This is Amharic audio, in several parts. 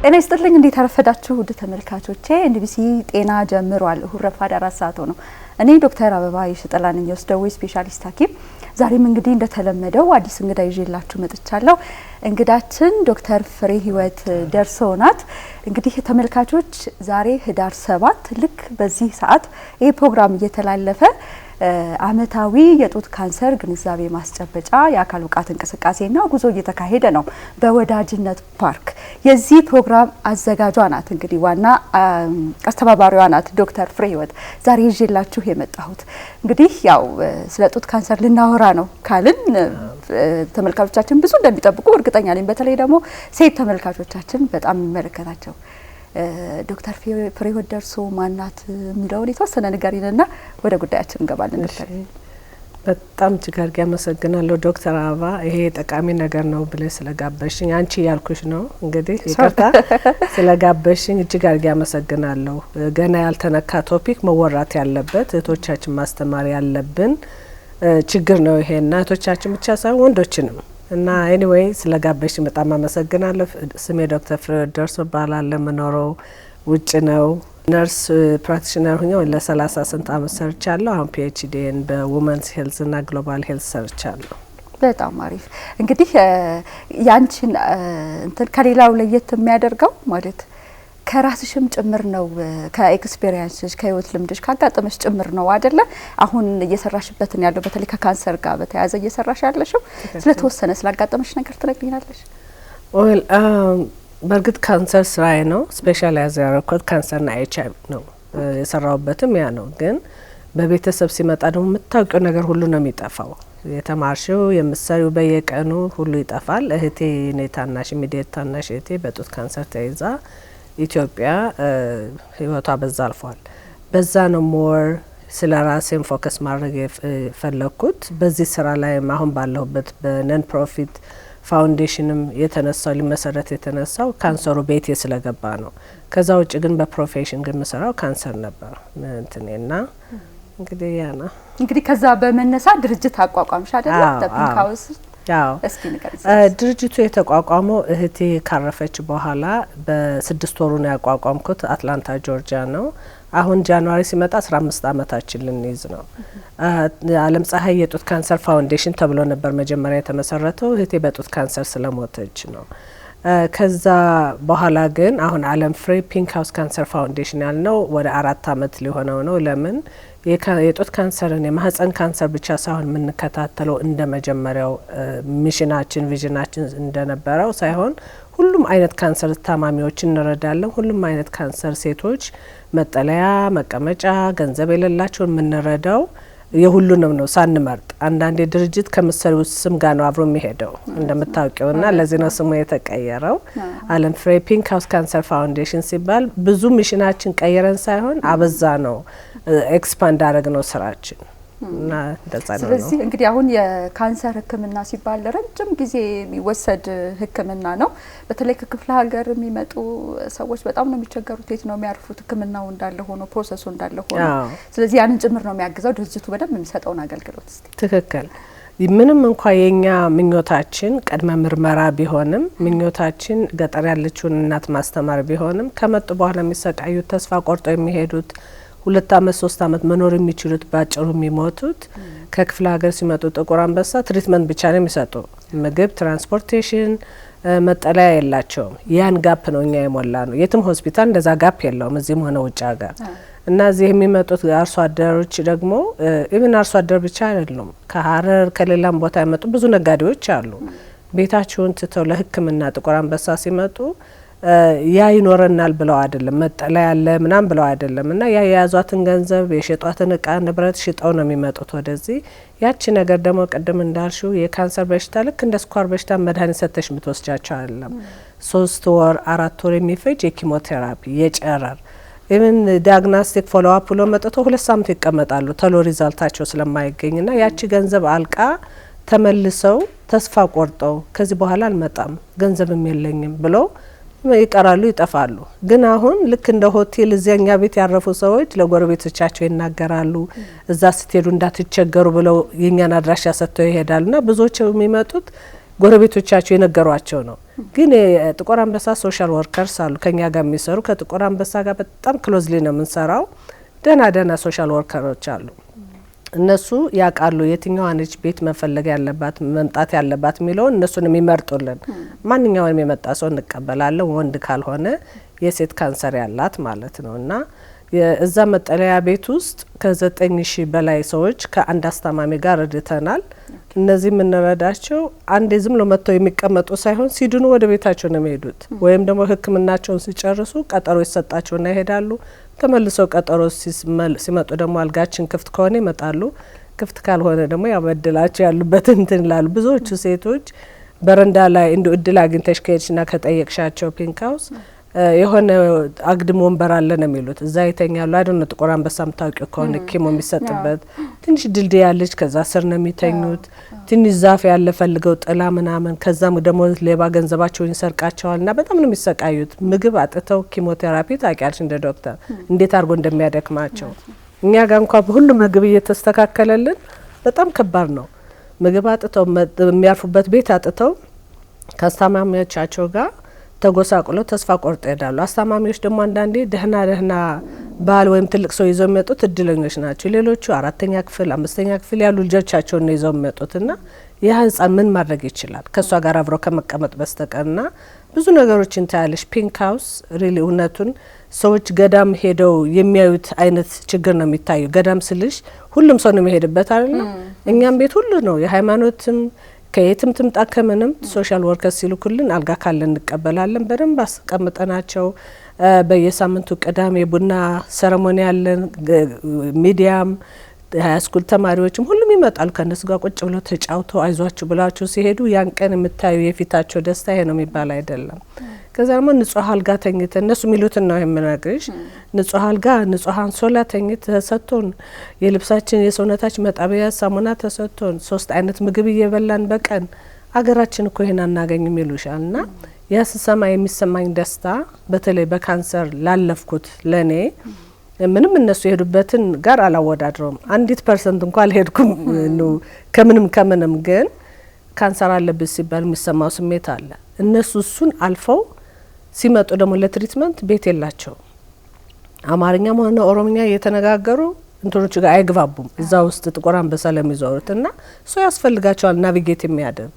እኔ ስጥልኝ እንዴት አረፈዳችሁ ውድ ተመልካቾቼ ኤንቢሲ ጤና ጀምሯል ሁረፋዳ 4 ሰዓት ነው እኔ ዶክተር አበባ ይሽጠላንኝ ወስደው ስፔሻሊስት ሐኪም ዛሬም እንግዲህ እንደተለመደው አዲስ እንግዳ ይዤላችሁ መጥቻለሁ እንግዳችን ዶክተር ፍሬ ህይወት ደርሶናት እንግዲህ ተመልካቾች ዛሬ ህዳር 7 ልክ በዚህ ሰዓት ይሄ ፕሮግራም እየተላለፈ አመታዊ የጡት ካንሰር ግንዛቤ ማስጨበጫ የአካል ብቃት እንቅስቃሴና ጉዞ እየተካሄደ ነው በወዳጅነት ፓርክ የዚህ ፕሮግራም አዘጋጇ ናት እንግዲህ ዋና አስተባባሪዋ ናት ዶክተር ፍሬ ህይወት ዛሬ ይዤላችሁ የመጣሁት እንግዲህ ያው ስለ ጡት ካንሰር ልናወራ ነው ካልን ተመልካቾቻችን ብዙ እንደሚጠብቁ እርግጠኛ ነኝ በተለይ ደግሞ ሴት ተመልካቾቻችን በጣም የሚመለከታቸው ዶክተር ፍሬ ህይወት ደርሶ ማናት የሚለው የተወሰነ ነገር ይነና ወደ ጉዳያችን እንገባለን ዶክተር በጣም ችግር ያመሰግናለሁ ዶክተር አበባ ይሄ ጠቃሚ ነገር ነው ብለ ስለጋበሽኝ አንቺ ያልኩሽ ነው እንግዲህ ይቅርታ ስለጋበሽኝ ችግር ያመሰግናለሁ ገና ያልተነካ ቶፒክ መወራት ያለበት እህቶቻችን ማስተማር ያለብን ችግር ነው ይሄና እህቶቻችን ብቻ ሳይሆን ወንዶችንም እና ኤኒዌይ ስለጋበሽ በጣም አመሰግናለሁ ስሜ ዶክተር ፍሬ ህይወት ደርሶ ባላለ መኖረው ውጭ ነው ነርስ ፕራክቲሽነር ሆኜ ለ30 ስንት አመት ሰርቻለሁ አሁን ፒኤችዲን በውመንስ ሄልዝ እና ግሎባል ሄልዝ ሰርቻለሁ በጣም አሪፍ እንግዲህ ያንቺን እንትን ከሌላው ለየት የሚያደርገው ማለት ከራስሽም ጭምር ነው ከኤክስፒሪየንስሽ ከህይወት ልምድሽ ካጋጠመሽ ጭምር ነው አይደለ አሁን እየሰራሽበት ነው ያለው በተለይ ከካንሰር ጋር በተያያዘ እየሰራሽ ያለሽው ስለተወሰነ ስላጋጠመሽ ነገር ትነግሪናለሽ ኦል በርግጥ ካንሰር ስራዬ ነው ስፔሻላይዝ ያደረኩት ካንሰርና ኤችአይቪ ነው የሰራውበትም ያ ነው ግን በቤተሰብ ሲመጣ ደግሞ የምታውቂው ነገር ሁሉ ነው የሚጠፋው የተማርሽው የምትሰሪው በየቀኑ ሁሉ ይጠፋል እህቴ ኔታናሽ ኢሚዲየት ታናሽ እህቴ በጡት ካንሰር ተይዛ ኢትዮጵያ ህይወቷ በዛ አልፏል በዛ ነው ሞር ስለ ራሴን ፎከስ ማድረግ ፈለኩት በዚህ ስራ ላይ አሁን ባለሁበት በነን ፕሮፊት ፋውንዴሽንም የተነሳው ሊመሰረት የተነሳው ካንሰሩ ቤቴ ስለገባ ነው ከዛ ውጭ ግን በፕሮፌሽን ግን መስራው ካንሰር ነበር እንትኔና እንግዲህ ያና እንግዲህ ከዛ በመነሳ ድርጅት አቋቋምሽ አይደል ተፒንክ ሃውስ ያው ድርጅቱ የተቋቋመው እህቴ ካረፈች በኋላ በ6 ወሩ ነው ያቋቋምኩት አትላንታ ጆርጂያ ነው አሁን ጃንዋሪ ሲመጣ 15 አመታችን ልንይዝ ነው ዓለም ፀሐይ የጡት ካንሰር ፋውንዴሽን ተብሎ ነበር መጀመሪያ የተመሰረተው እህቴ በጡት ካንሰር ስለሞተች ነው ከዛ በኋላ ግን አሁን ዓለም ፍሬ ፒንክ ሃውስ ካንሰር ፋውንዴሽን ያልነው ወደ 4 አመት ሊሆነው ነው ለምን የጡት ካንሰርን የማህፀን ካንሰር ብቻ ሳይሆን የምንከታተለው እንደ መጀመሪያው ሚሽናችን ቪዥናችን እንደነበረው ሳይሆን ሁሉም አይነት ካንሰር ታማሚዎችን እንረዳለን ሁሉም አይነት ካንሰር ሴቶች መጠለያ መቀመጫ ገንዘብ የሌላቸው የምንረዳው የሁሉንም ነው ሳንመርጥ አንዳንዴ ድርጅት ከምሰሪው ስም ጋር ነው አብሮ የሚሄደው እንደምታውቂውና ለዚህ ነው ስሙ የተቀየረው ዓለም ፍሬ ፒንክ ሃውስ ካንሰር ፋውንዴሽን ሲባል ብዙ ሚሽናችን ቀየረን ሳይሆን አበዛ ነው ኤክስፓንድ አደረግ ነው ስራችን እና እንደዛ ነው ስለዚህ እንግዲህ አሁን የካንሰር ህክምና ሲባል ረጅም ጊዜ የሚወሰድ ህክምና ነው በተለይ ከክፍለ ሀገር የሚመጡ ሰዎች በጣም ነው የሚቸገሩት የት ነው የሚያርፉት ህክምናው እንዳለ ሆኖ ፕሮሰሱ እንዳለ ሆኖ ስለዚህ ያንን ጭምር ነው የሚያግዘው ድርጅቱ በደንብ የሚሰጠውን አገልግሎት እስቲ ትክክል ምንም እንኳን የኛ ምኞታችን ቀድመ ምርመራ ቢሆንም ምኞታችን ገጠር ያለችውን እናት ማስተማር ቢሆንም ከመጡ በኋላ የሚሰቃዩት ተስፋ ቆርጠው የሚሄዱት 2 አመት 3 አመት መኖር የሚችሉት ባጭሩ የሚሞቱት ከክፍለ ሀገር ሲመጡ ጥቁር አንበሳ ትሪትመንት ብቻ ነው የሚሰጡ ምግብ ትራንስፖርቴሽን መጠለያ የላቸውም ያን ጋፕ ነው እኛ የሞላ ነው የትም ሆስፒታል እንደዛ ጋፕ የለውም እዚህም ሆነ ውጭ ሀገር እና እዚህ የሚመጡት አርሶ አደሮች ደግሞ ኢቭን አርሶ አደር ብቻ አይደሉም ከሀረር ከሌላም ቦታ የመጡ ብዙ ነጋዴዎች አሉ ቤታቸውን ትተው ለህክምና ጥቁር አንበሳ ሲመጡ ያ ይኖረናል ብለው አይደለም መጠለያ ያለ ምናም ብለው አይደለም እና ያ የያዟትን ገንዘብ የሸጧትን እቃ ንብረት ሽጠው ነው የሚመጡት ወደዚህ ያቺ ነገር ደግሞ ቀደም እንዳልሽው የካንሰር በሽታ ልክ እንደ ስኳር በሽታ መድኃኒት ሰተሽ ምትወስጃቸው አይደለም 3 ወር 4 ወር የሚፈጅ የኪሞቴራፒ የጨረር ኢቭን ዲያግኖስቲክ ፎሎ አፕ ብሎ መጥቶ 2 ሳምንት ይቀመጣሉ ተሎ ሪዛልታቸው ስለማይገኝና ያቺ ገንዘብ አልቃ ተመልሰው ተስፋ ቆርጠው ከዚህ በኋላ አልመጣም ገንዘብም የለኝም ብለው ይቀራሉ ይጠፋሉ ግን አሁን ልክ እንደ ሆቴል እዚያኛ ቤት ያረፉ ሰዎች ለጎረቤቶቻቸው ይናገራሉ እዛ ስትሄዱ እንዳትቸገሩ ብለው የኛን አድራሻ ሰጥተው ይሄዳሉና ብዙዎች የሚመጡት ጎረቤቶቻቸው የነገሯቸው ነው ግን ጥቁር አንበሳ ሶሻል ወርከርስ አሉ ከኛ ጋር የሚሰሩ ከጥቁር አንበሳ ጋር በጣም ክሎዝሊ ነው የምንሰራው። ደህና ሶሻል ወርከሮች አሉ። እነሱ ያውቃሉ የትኛዋ ነች ቤት መፈለግ ያለባት መምጣት ያለባት የሚለውን እነሱን የሚመርጡልን። ማንኛውንም የመጣ ሰው እንቀበላለን፣ ወንድ ካልሆነ የሴት ካንሰር ያላት ማለት ነው። እና የእዛ መጠለያ ቤት ውስጥ ከ9000 በላይ ሰዎች ከአንድ አስታማሚ ጋር ረድተናል። እነዚህ የምንረዳቸው አንዴ ዝም ብሎ መጥተው የሚቀመጡ ሳይሆን ሲድኑ ወደ ቤታቸው ነው የሚሄዱት። ወይም ደግሞ ሕክምናቸውን ሲጨርሱ ቀጠሮ ይሰጣቸውና ይሄዳሉ። ተመልሰው ቀጠሮ ሲመጡ ደግሞ አልጋችን ክፍት ከሆነ ይመጣሉ። ክፍት ካልሆነ ደግሞ ያበድላቸው ያሉበት እንትን ላሉ ብዙዎቹ ሴቶች በረንዳ ላይ እንደ እድል አግኝተሽ ከሄድሽና ከጠየቅሻቸው ፒንክ ሃውስ የሆነ አግድም ወንበር አለ ነው የሚሉት። እዛ ይተኛሉ። አይደል ጥቁር አንበሳ የምታውቂው ከሆነ ኪሞ የሚሰጥበት ትንሽ ድልድይ ያለች ከዛ ስር ነው የሚተኙት። ትንሽ ዛፍ ያለ ፈልገው ጥላ ምናምን። ከዛም ደግሞ ሌባ ገንዘባቸውን ይሰርቃቸዋልና በጣም ነው የሚሰቃዩት። ምግብ አጥተው ኪሞቴራፒ ታውቂያለሽ እንደ ዶክተር እንዴት አድርጎ እንደሚያደክማቸው። እኛ ጋር እንኳን ሁሉ ምግብ እየተስተካከለልን በጣም ከባድ ነው። ምግብ አጥተው የሚያርፉበት ቤት አጥተው ከአስታማሚዎቻቸው ጋር ተጎሳቁለው ተስፋ ቆርጠው ይሄዳሉ። አስታማሚዎች ደግሞ አንዳንዴ ደህና ባል ወይም ትልቅ ሰው ይዘው የሚመጡት እድለኞች ናቸው። ሌሎቹ 4ኛ ክፍል 5ኛ ክፍል ያሉ ልጆቻቸውን ነው ይዘው የሚመጡትና ያ ህፃን ምን ማድረግ ይችላል ከሷ ጋር አብሮ ከመቀመጥ በስተቀርና ብዙ ነገሮችን ታያለሽ። ፒንክ ሃውስ ሪሊ እውነቱን ሰዎች ገዳም ሄደው የሚያዩት አይነት ችግር ነው የሚታየው። ገዳም ስልሽ ሁሉም ሰው ነው የሚሄድበት አይደል? እኛም ቤት ሁሉ ነው የሃይማኖትም ከየትም ትምጣ ከምንም ሶሻል ወርከርስ ሲልኩልን አልጋ ካለ እንቀበላለን። በደንብ አስቀምጠናቸው በየሳምንቱ ቅዳሜ ቡና ሰረሞኒ ያለን ሚዲያም ሃይስኩል ተማሪዎችም ሁሉም ይመጣሉ። ከነሱ ጋር ቁጭ ብለው ተጫውተው አይዟችሁ ብላችሁ ሲሄዱ ያን ቀን የምታዩ የፊታቸው ደስታ ይሄ ነው የሚባል አይደለም። ከዛ ደግሞ ንጹህ አልጋ ተኝተን እነሱ ሚሉትን ነው የምነግርሽ። ንጹህ አልጋ ንጹህ አንሶላ ተሰጥቶን የልብሳችን የሰውነታችን መጣበያ ሳሙና ተሰጥቶን 3 አይነት ምግብ እየበላን በቀን አገራችን እኮ ይሄን አናገኝም ይሉሻልና ያ ስሰማ የሚሰማኝ ደስታ በተለይ በካንሰር ላለፍኩት ለኔ ምንም እነሱ የሄዱበትን ጋር አላወዳድረውም። 1% እንኳን አልሄድኩም ከምንም ግን ካንሰር አለብኝ ሲባል የሚሰማው ስሜት አለ። እነሱ እሱን አልፈው ሲመጡ ደግሞ ለትሪትመንት ቤት የላቸው። አማርኛም ሆነ ኦሮምኛ እየተነጋገሩ እንትኖች ጋር አይግባቡም። እዛ ውስጥ ጥቁር አንበሳ ለሚዞሩትና ሰው ያስፈልጋቸዋል ናቪጌት የሚያደርግ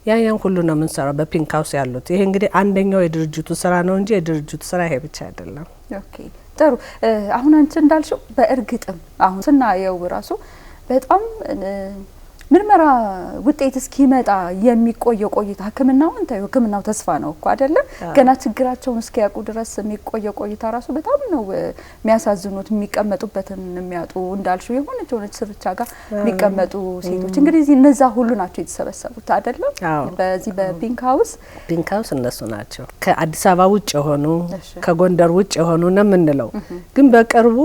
ያን ሁሉ ነው የምንሰራው በፒንክ ሃውስ ያሉት። ይሄ እንግዲህ አንደኛው የድርጅቱ ስራ ነው እንጂ የድርጅቱ ስራ ይሄ ብቻ አይደለም። ኦኬ ጥሩ። አሁን አንቺ እንዳልሽው በእርግጥም አሁን ስናየው ራሱ በጣም ምርመራ ውጤት እስኪመጣ የሚቆየው ቆይታ ህክምናውን ታዩ ህክምናው ተስፋ ነው እኮ አይደለ? ገና ችግራቸውን እስኪያውቁ ድረስ የሚቆየው ቆይታ ራሱ በጣም ነው የሚያሳዝኑት። የሚቀመጡበትን የሚያጡ እንዳልሽው የሆነች ስርቻ ጋር የሚቀመጡ ሴቶች እንግዲህ እነዛ ሁሉ ናቸው የተሰበሰቡት አይደለ? በዚህ በፒንክ ሃውስ እነሱ ናቸው። ከአዲስ አበባ ውጭ የሆኑ ከጎንደር ውጭ የሆኑ ነው የምንለው። ግን በቅርቡ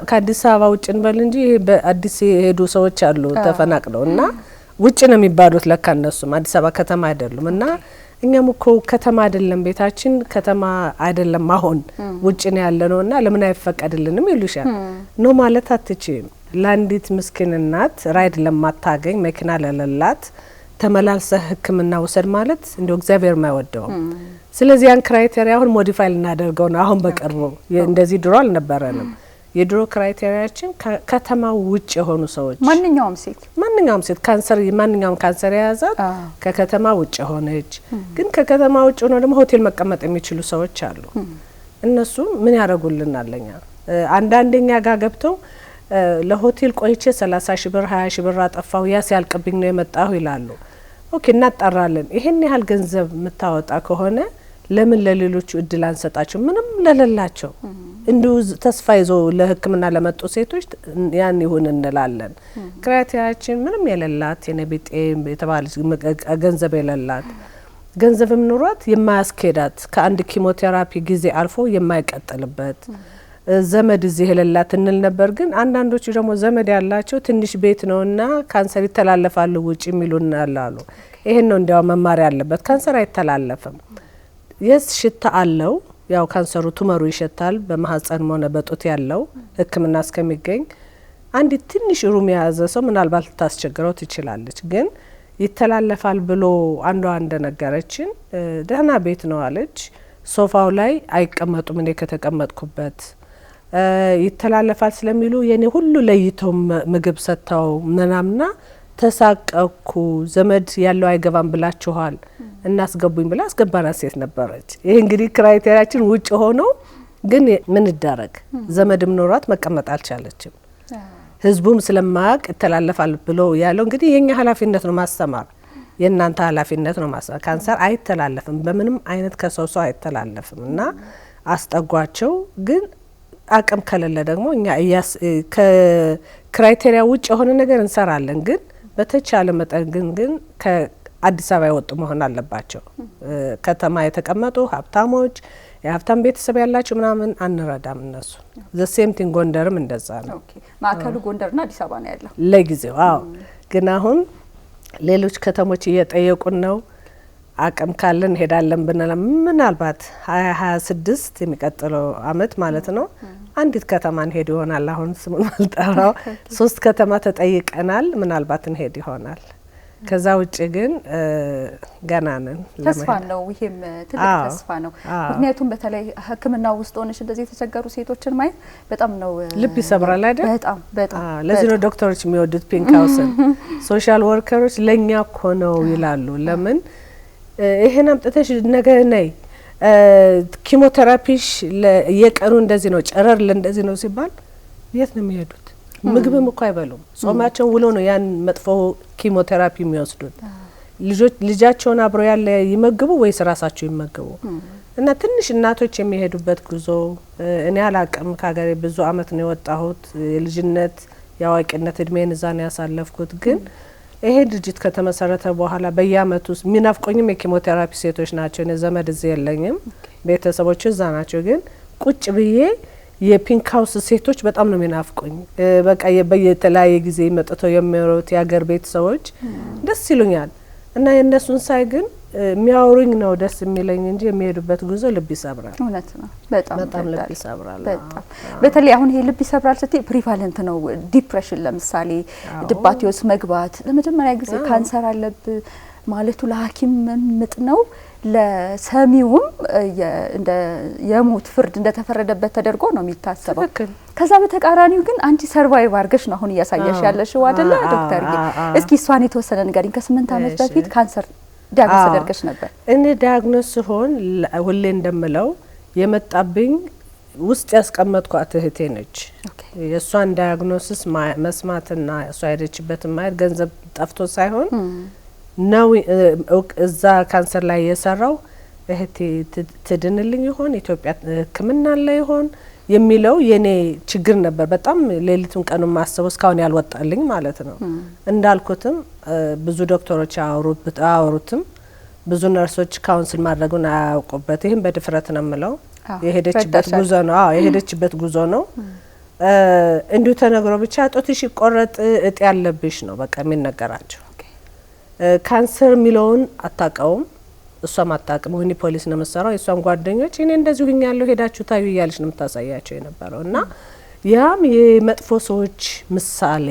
ከአዲስ አበባ ውጭ እንበል እንጂ በአዲስ የሄዱ ሰዎች አሉ ተፈናቅለው እና ውጭ ነው የሚባሉት። ለካ እነሱም አዲስ አበባ ከተማ አይደሉም። እና እኛም እኮ ከተማ አይደለም ቤታችን ከተማ አይደለም አሁን ውጭ ነው ያለነውና ለምን አይፈቀድልንም ይሉሻል። ነው ማለት አትችይም። ለአንዲት ምስኪን እናት ራይድ ለማታገኝ መኪና ለሌላት ተመላልሰ ህክምና ወሰድ ማለት እንደው እግዚአብሔር ማይወደው። ስለዚህ ያን ክራይቴሪያ አሁን ሞዲፋይ ልናደርገው ነው። አሁን በቅርቡ እንደዚህ ድሮ አልነበረንም። የድሮ ክራይቴሪያችን ከተማው ውጭ የሆኑ ሰዎች ማንኛውም ሴት ማንኛውም ካንሰር የያዛት ከከተማ ውጭ ሆነች። ግን ከከተማ ውጭ ሆኖ ደግሞ ሆቴል መቀመጥ የሚችሉ ሰዎች አሉ። እነሱ ምን ያደርጉልናል? ለኛ አንዳንደኛ ጋር ገብተው ለሆቴል ቆይቼ 30,000 ብር 20,000 ብር አጠፋው ያ ሲያልቅብኝ ነው የመጣሁ ይላሉ። ኦኬ እናጣራለን። ይሄን ያህል ገንዘብ የምታወጣ ከሆነ ለምን ለሌሎቹ እድል አንሰጣቸው? ምንም ለሌላቸው እንዲሁ ተስፋ ይዞ ለህክምና ለመጡ ሴቶች ያን ይሁን እንላለን። ክራይቴሪያችን ምንም የሌላት የነቢጤ የተባለች ገንዘብ የሌላት ገንዘብም ኑሯት የማያስኬዳት ከአንድ ኪሞቴራፒ ጊዜ አልፎ የማይቀጥልበት ዘመድ እዚህ የሌላት እንል ነበር። ግን አንዳንዶቹ ደግሞ ዘመድ ያላቸው ትንሽ ቤት ነውና ካንሰር ይተላለፋሉ ውጭ የሚሉን አሉ። ይሄን ነው እንዲያው መማር ያለበት። ካንሰር አይተላለፍም። የስ ሽታ አለው። ያው ካንሰሩ ቱመሩ ይሸታል። በማህፀን ሆነ በጡት ያለው ህክምና እስከሚገኝ አንድ ትንሽ ሩም የያዘ ሰው ምናልባት ልታስቸግረው ትችላለች። ግን ይተላለፋል ብሎ አንዷ እንደነገረችን ደህና ቤት ነው አለች። ሶፋው ላይ አይቀመጡም እኔ ከተቀመጥኩበት ይተላለፋል ስለሚሉ የኔ ሁሉ ለይተው ምግብ ሰጥተው ምናምና ተሳቀኩ። ዘመድ ያለው አይገባም ብላችኋል እናስገቡኝ ብላ አስገባናት ሴት ነበረች። ይሄ እንግዲህ ክራይቴሪያችን ውጭ ሆኖ ግን ምን ይደረግ ዘመድም ኖሯት መቀመጥ አልቻለችም። ህዝቡም ስለማያውቅ ይተላለፋል ብሎ ያለው እንግዲህ የኛ ኃላፊነት ነው ማስተማር፣ የእናንተ ኃላፊነት ነው ማስተማር። ካንሰር አይተላለፍም በምንም አይነት ከሰው ሰው አይተላለፍም እና አስጠጓቸው። ግን አቅም ከሌለ ደግሞ እኛ ከክራይቴሪያ ውጭ የሆነ ነገር እንሰራለን። ግን በተቻለ መጠን ግን ከአዲስ አበባ የወጡ መሆን አለባቸው። ከተማ የተቀመጡ ሀብታሞች የሀብታም ቤተሰብ ያላቸው ምናምን አንረዳም እነሱ። ዘ ሴም ቲንግ ጎንደርም እንደዛ ነው። ማዕከሉ ጎንደርና አዲስ አበባ ነው ያለው ለጊዜው። አዎ ግን አሁን ሌሎች ከተሞች እየጠየቁን ነው። አቅም ካለን ሄዳለን ብንል ምናልባት 2026 የሚቀጥለው አመት ማለት ነው አንዲት ከተማ እንሄድ ይሆናል። አሁን ስሙን አልጠራው 3 ከተማ ተጠይቀናል። ምናልባት እንሄድ ይሆናል። ከዛ ውጭ ግን ገና ነን። ተስፋ ነው። ይሄም ትልቅ ተስፋ ነው። ምክንያቱም በተለይ ሕክምና ውስጥ ሆነሽ እንደዚህ የተቸገሩ ሴቶችን ማየት በጣም ነው ልብ ይሰብራል አይደል? በጣም ለዚህ ነው ዶክተሮች የሚወዱት ፒንክ ሃውስን። ሶሻል ወርከሮች ለኛ እኮ ነው ይላሉ። ለምን ይሄን አምጥተሽ ነገ ነይ ኪሞቴራፒሽ የቀኑ እንደዚህ ነው ጨረር ለእንደዚህ ነው ሲባል የት ነው የሚሄዱት? ምግብም እኮ አይበሉም። ጾማቸውን ውሎ ነው ያን መጥፎ ኪሞቴራፒ የሚወስዱት። ልጃቸውን አብረው ያለ ይመግቡ ወይስ ራሳቸው ይመግቡ? እና ትንሽ እናቶች የሚሄዱበት ጉዞ እኔ አላቅም። ከሀገሬ ብዙ አመት ነው የወጣሁት። የልጅነት የአዋቂነት እድሜን እዛ ነው ያሳለፍኩት። ግን ይሄ ድርጅት ከተመሰረተ በኋላ በየአመቱ የሚናፍቆኝም የኪሞቴራፒ ሴቶች ናቸው። እኔ ዘመድ እዚህ የለኝም፣ ቤተሰቦች እዛ ናቸው። ግን ቁጭ ብዬ የፒንክ ሃውስ ሴቶች በጣም ነው የሚናፍቁኝ። በቃ በየተለያየ ጊዜ መጥተው የሚያወሩት የሀገር ቤተሰቦች ደስ ይሉኛል። እና የእነሱን ሳይ ግን የሚያወሩኝ ነው ደስ የሚለኝ እንጂ የሚሄዱበት ጉዞ ልብ ይሰብራል። እውነት ነው። በጣም ልብ ይሰብራል። በጣም በተለይ አሁን ይሄ ልብ ይሰብራል ስትይ ፕሪቫለንት ነው። ዲፕሬሽን ለምሳሌ ድባቴ ውስጥ መግባት ለመጀመሪያ ጊዜ ካንሰር አለብ ማለቱ ለሐኪም ምጥ ነው፣ ለሰሚውም እንደ የሞት ፍርድ እንደተፈረደበት ተደርጎ ነው የሚታሰበው። ከዛ በተቃራኒው ግን አንቺ ሰርቫይቭ አርገሽ ነው አሁን እያሳየሽ ያለሽው አይደለ ዶክተር? እስኪ እሷን የተወሰነ ንገሪኝ። ከ8 አመት በፊት ካንሰር ዲያግኖስ ተደርገሽ ነበር። እኔ ዲያግኖስ ሲሆን ሁሌ እንደምለው የመጣብኝ ውስጥ ያስቀመጥኳት እህቴ ነች። የእሷን ዲያግኖሲስ መስማትና እሷ ሄደችበትን ማየት ገንዘብ ጠፍቶ ሳይሆን ነው እዛ ካንሰር ላይ የሰራው እህቴ ትድንልኝ ይሆን ኢትዮጵያ ሕክምና ላይ ይሆን የሚለው የኔ ችግር ነበር። በጣም ሌሊቱን ቀኑ ማሰበው እስካሁን ያልወጣልኝ ማለት ነው። እንዳልኩትም ብዙ ዶክተሮች አወሩትም ብዙ ነርሶች ካውንስል ማድረጉን አያውቁበት። ይሄን በድፍረት ነው የምለው። የሄደችበት ጉዞ ነው። የሄደችበት ጉዞ ነው። እንዲሁ ተነግሮ ብቻ ጦትሽ ይቆረጥ እጤ ያለብሽ ነው በቃ የሚነገራቸው። ካንሰር የሚለውን አታውቀውም፣ እሷም አታውቅም። ወይኔ ፖሊስ ነው የምትሰራው። የእሷም ጓደኞች እኔ እንደዚሁ ሆኛለሁ ሄዳችሁ ታዩ እያለች ነው የምታሳያቸው የነበረው። እና ያም የመጥፎ ሰዎች ምሳሌ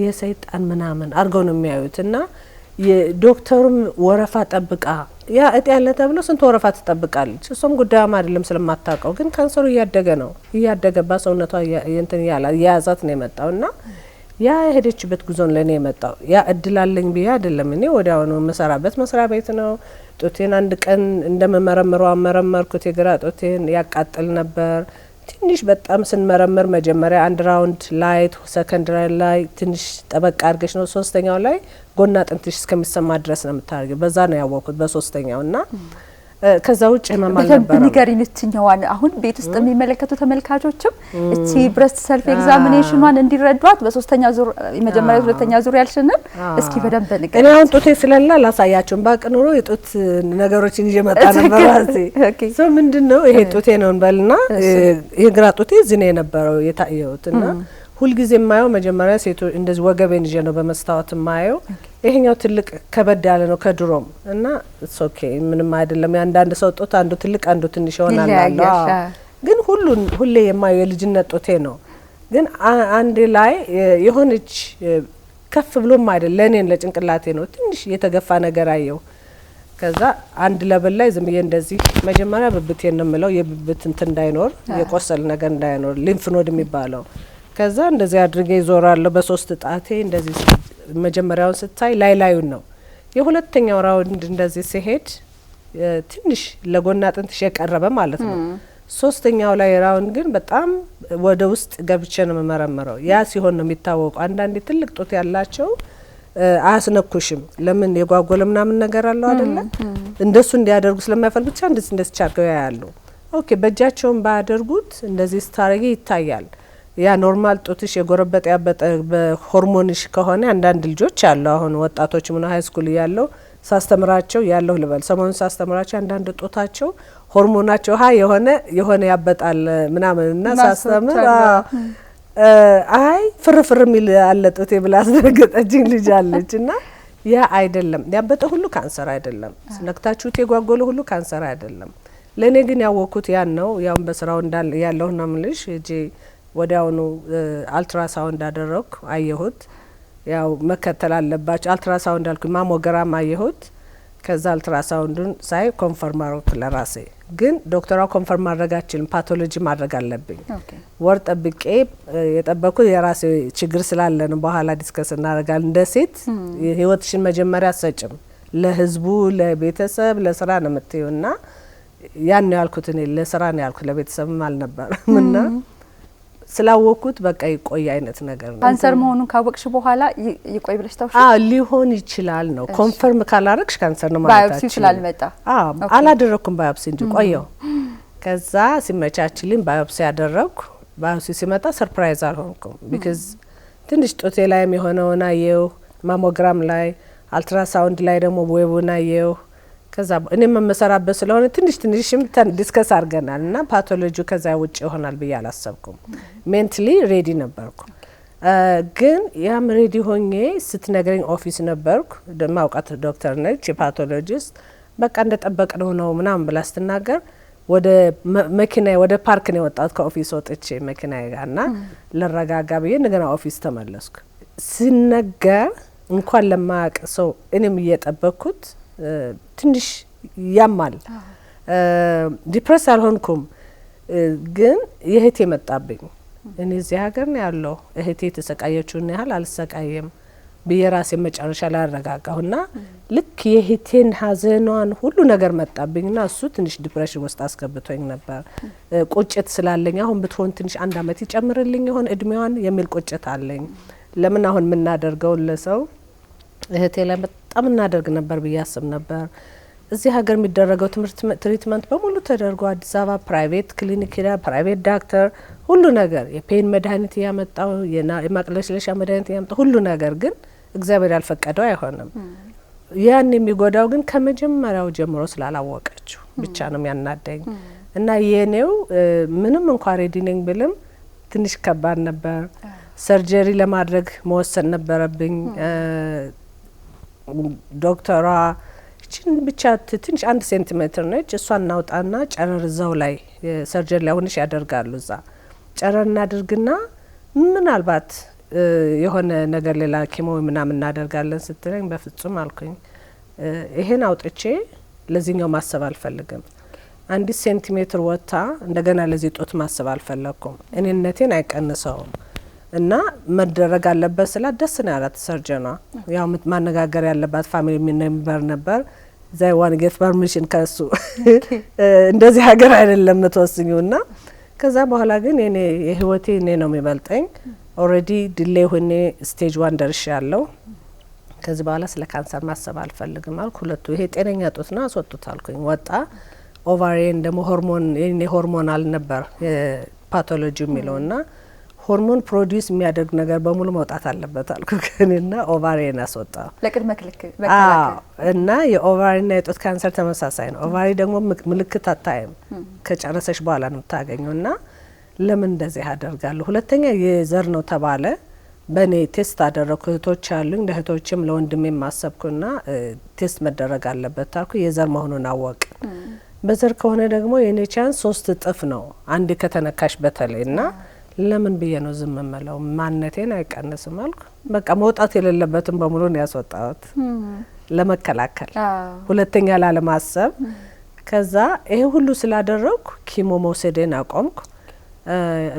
የሰይጣን ምናምን አድርገው ነው የሚያዩት። እና የዶክተሩም ወረፋ ጠብቃ ያ እጤ ያለ ተብሎ ስንት ወረፋ ትጠብቃለች። እሷም ጉዳዩም አይደለም ስለማታውቀው። ግን ካንሰሩ እያደገ ነው እያደገባ ሰውነቷ እንትን ያዛት ነው የመጣው። እና ያ የሄደችበት ጉዞን ለኔ የመጣው ያ እድላለኝ ብዬ አይደለም። እኔ ወዲያው ነው መሰራበት መስሪያ ቤት ነው። ጦቴን አንድ ቀን እንደመመረመረው አመረመርኩት። የግራ ጦቴን ያቃጥል ነበር። ትንሽ በጣም ስንመረምር መጀመሪያ አንድ ራውንድ ላይት ሰከንድ ላይ ትንሽ ጠበቅ አድርገሽ ነው፣ ሶስተኛው ላይ ጎና አጥንትሽ እስከሚሰማ ድረስ ነው የምታደርገው። በዛ ነው ያወቅኩት በሶስተኛው። እና ከዛ ውጭ ህመም አልነበረም። ንገሪኝ እትኛዋን አሁን ቤት ውስጥ የሚመለከቱ ተመልካቾችም እቺ ብረስት ሰልፍ ኤግዛሚኔሽኗን እንዲረዷት በሶስተኛ ዙር የመጀመሪያ ሁለተኛ ዙር ያልሽንን እስኪ በደንብ ንገሪኝ። እኔ አሁን ጦቴ ስለላ ላሳያችሁን ባቅኑሮ የጦት ነገሮችን ይመጣ ነበር ራሴ። ሶ ምንድነው ይሄ ጦቴ ነው እንበልና የግራ ጦቴ እዚህ ነው የነበረው የታየውትና ሁልጊዜ የማየው መጀመሪያ ሴቶች እንደዚህ ወገቤን ይዤ ነው በመስታወት የማየው። ይሄኛው ትልቅ ከበድ ያለ ነው ከድሮም እና ኦኬ ምንም አይደለም። ያንዳንድ ሰው ጦት አንዱ ትልቅ አንዱ ትንሽ ይሆናል አለ። ግን ሁሌ የማየው የልጅነት ጦቴ ነው። ግን አንዴ ላይ የሆነች ከፍ ብሎም አይደል ለኔን ለጭንቅላቴ ነው ትንሽ የተገፋ ነገር አየው። ከዛ አንድ ለበል ላይ ዝም ብዬ እንደዚህ መጀመሪያ ብብቴን ነው የምለው የብብት እንትን እንዳይኖር የቆሰል ነገር እንዳይኖር ሊምፍ ኖድ የሚባለው። ከዛ እንደዚህ አድርጌ ይዞራለሁ በሶስት ጣቴ እንደዚህ መጀመሪያውን ስታይ ላዩን ነው። የሁለተኛው ራውንድ እንደዚህ ሲሄድ ትንሽ ለጎና አጥንትሽ የቀረበ ማለት ነው። ሶስተኛው ላይ ራውንድ ግን በጣም ወደ ውስጥ ገብቼ ነው መመረመረው። ያ ሲሆን ነው የሚታወቀው። አንዳንዴ ትልቅ ጡት ያላቸው አያስነኩሽም። ለምን የጓጎለ ምናምን ነገር አለው አይደለ? እንደሱ እንዲያደርጉ ስለማይፈልጉ ብቻ እንደዚህ ቻርገው ያያሉ። ኦኬ በእጃቸውም ባያደርጉት እንደዚህ ስታረጊ ይታያል። ያ ኖርማል ጡትሽ የጎረበጠ ያበጠ በሆርሞንሽ ከሆነ አንዳንድ ልጆች አሉ አሁን ወጣቶች ምን ሃይ ስኩል ያለው ሳስተምራቸው ያለው ልበል ሰሞኑን ሳስተምራቸው አንዳንድ ጡታቸው ሆርሞናቸው የሆነ ያበጣል ምናምንና ሳስተምር አይ ፍርፍር የሚል አለ ጡቴ ብላ አስደነገጠችኝ ልጅ አለችና ያ አይደለም ያበጠ ሁሉ ካንሰር አይደለም። ነክታችሁት የጓጎለ ሁሉ ካንሰር አይደለም። ለኔ ግን ያወኩት ያን ነው። ያው በስራው እንዳለ ያለው ነው ምልሽ እጄ ወዲያውኑ አልትራሳውንድ አደረኩ አየሁት። ያው መከተል አለባቸው አልትራሳውንድ አልኩ ማሞግራም አየሁት። ከዛ አልትራሳውንዱን ሳይ ኮንፈርም አረኩ ለራሴ። ግን ዶክተሯ ኮንፈርም ማድረጋችን ፓቶሎጂ ማድረግ አለብኝ። ወር ጠብቄ የጠበኩት የራሴ ችግር ስላለ ነው። በኋላ ዲስከስ እናደርጋለን። እንደ ሴት ህይወትሽን መጀመሪያ ሰጭም ለህዝቡ ለቤተሰብ ለስራ ነው የምትዩና ያን ነው ያልኩት። እኔ ለስራ ነው ያልኩት ለቤተሰብም አልነበረምና ስላወኩት በቃ ይቆይ አይነት ነገር ነው። ካንሰር መሆኑን ካወቅሽ በኋላ ይቆይ ብለሽ ታውሽ? ሊሆን ይችላል ነው። ኮንፈርም ካላረግሽ ካንሰር ነው ማለት ባዮፕሲ ስላልመጣ አላደረኩም ባዮፕሲ እንጂ ቆየው። ከዛ ሲመቻችልኝ ባዮፕሲ ያደረኩ። ባዮፕሲ ሲመጣ ሰርፕራይዝ አልሆንኩም። ቢካዝ ትንሽ ጡቴ ላይም የሆነውን አየው፣ ማሞግራም ላይ አልትራሳውንድ ላይ ደግሞ ዌቡን አየው። ከዛ እኔ መመሰራበት ስለሆነ ትንሽም ዲስከስ አድርገናል እና ፓቶሎጂው ከዛ ውጭ ይሆናል ብዬ አላሰብኩም። ሜንታሊ ሬዲ ነበርኩ። ግን ያም ሬዲ ሆኜ ስትነግረኝ ኦፊስ ነበርኩ። ማውቃት ዶክተር ነች የፓቶሎጂስት። በቃ እንደጠበቅነው ነው ምናምን ብላ ስትናገር ወደ መኪና ወደ ፓርክ ነው የወጣሁት ከኦፊስ ወጥቼ መኪና ጋርና ለረጋጋ ብዬ እንደገና ኦፊስ ተመለስኩ። ሲነገር እንኳን ለማያውቅ ሰው እኔም እየጠበቅኩት ትንሽ ያማል። ዲፕረስ አልሆንኩም። ግን የእህቴ መጣብኝ። እኔ እዚህ ሀገር ነው ያለው እህቴ የተሰቃየችውን ያህል አልሰቃየም ብዬ ራሴ መጨረሻ ላይ አረጋጋሁና ልክ የእህቴን ሀዘኗን ሁሉ ነገር መጣብኝና እሱ ትንሽ ዲፕሬሽን ውስጥ አስገብቶኝ ነበር። ቁጭት ስላለኝ አሁን ብትሆን ትንሽ አንድ አመት ይጨምርልኝ ይሆን እድሜዋን የሚል ቁጭት አለኝ። ለምን አሁን የምናደርገው ለሰው እህቴ ላይ በጣም እናደርግ ነበር ብዬ አስብ ነበር። እዚህ ሀገር የሚደረገው ትሪትመንት በሙሉ ተደርጎ አዲስ አበባ ፕራይቬት ክሊኒክ ሄዳ ፕራይቬት ዳክተር ሁሉ ነገር የፔን መድኃኒት ያመጣው የማቅለሽለሻ መድኃኒት ያመጣው ሁሉ ነገር ግን እግዚአብሔር ያልፈቀደው አይሆንም። ያን የሚጎዳው ግን ከመጀመሪያው ጀምሮ ስላላወቀችው ብቻ ነው ያናደኝ እና የኔው ምንም እንኳን ሬዲ ነኝ ብልም ትንሽ ከባድ ነበር። ሰርጀሪ ለማድረግ መወሰን ነበረብኝ። ዶክተሯ እቺን ብቻ ትንሽ 1 ሴንቲሜትር ነች እሷን እናውጣና ጨረር እዛው ላይ ሰርጀሪ ላይ ሆነሽ ያደርጋሉ። እዛ ጨረር እናድርግና ምናልባት የሆነ ነገር ሌላ ኬሞ ምናምን እናደርጋለን ስትለኝ በፍጹም አልኩኝ። ይሄን አውጥቼ ለዚህኛው ማሰብ አልፈልግም። 1 ሴንቲሜትር ወጣ እንደገና ለዚህ ጦት ማሰብ አልፈለኩም። እኔነቴን አይቀንሰውም እና መደረግ አለበት ስላ ደስ ነው ያላት ሰርጀኗ። ያው ማነጋገር ያለባት ፋሚሊ ሜምበር ነበር። ዘይ ዋን ጌት ፐርሚሽን ከሱ እንደዚህ ሀገር አይደለም ተወስኙና ከዛ በኋላ ግን እኔ የህይወቴ እኔ ነው የሚበልጠኝ። ኦሬዲ ዲሌይ ሆኔ ስቴጅ 1 ደርሻለሁ። ከዚህ በኋላ ስለ ካንሰር ማሰብ አልፈልግም አልኩ። ሁለቱ ይሄ ጤነኛ ጡት ነው አስወጡት አልኩኝ። ወጣ ኦቫሪን ደግሞ ሆርሞን የኔ ሆርሞናል ነበር ፓቶሎጂ የሚለውና ሆርሞን ፕሮዲዩስ የሚያደርግ ነገር በሙሉ መውጣት አለበት አልኩ። ከኔና ኦቫሪን አስወጣ ለቅድመ ክልክ እና የኦቫሪና የጡት ካንሰር ተመሳሳይ ነው። ኦቫሪ ደግሞ ምልክት አታይም ከጨረሰሽ በኋላ ነው ታገኙና ለምን እንደዚህ አደርጋለሁ? ሁለተኛ የዘር ነው ተባለ። በኔ ቴስት አደረኩ። እህቶች አሉኝ ለእህቶችም ለወንድሜም ማሰብኩና ቴስት መደረግ አለበት አልኩ። የዘር መሆኑን አወቅ። በዘር ከሆነ ደግሞ የኔ ቻንስ 3 እጥፍ ነው አንድ ከተነካሽ በተለይና ለምን ብዬ ነው ዝም የምለው? ማንነቴን አይቀንስም አልኩ። በቃ መውጣት የሌለበትን በሙሉ ነው ያስወጣሁት ለመከላከል፣ ሁለተኛ ላለማሰብ። ከዛ ይሄ ሁሉ ስላደረግኩ ኪሞ መውሰዴን አቆምኩ።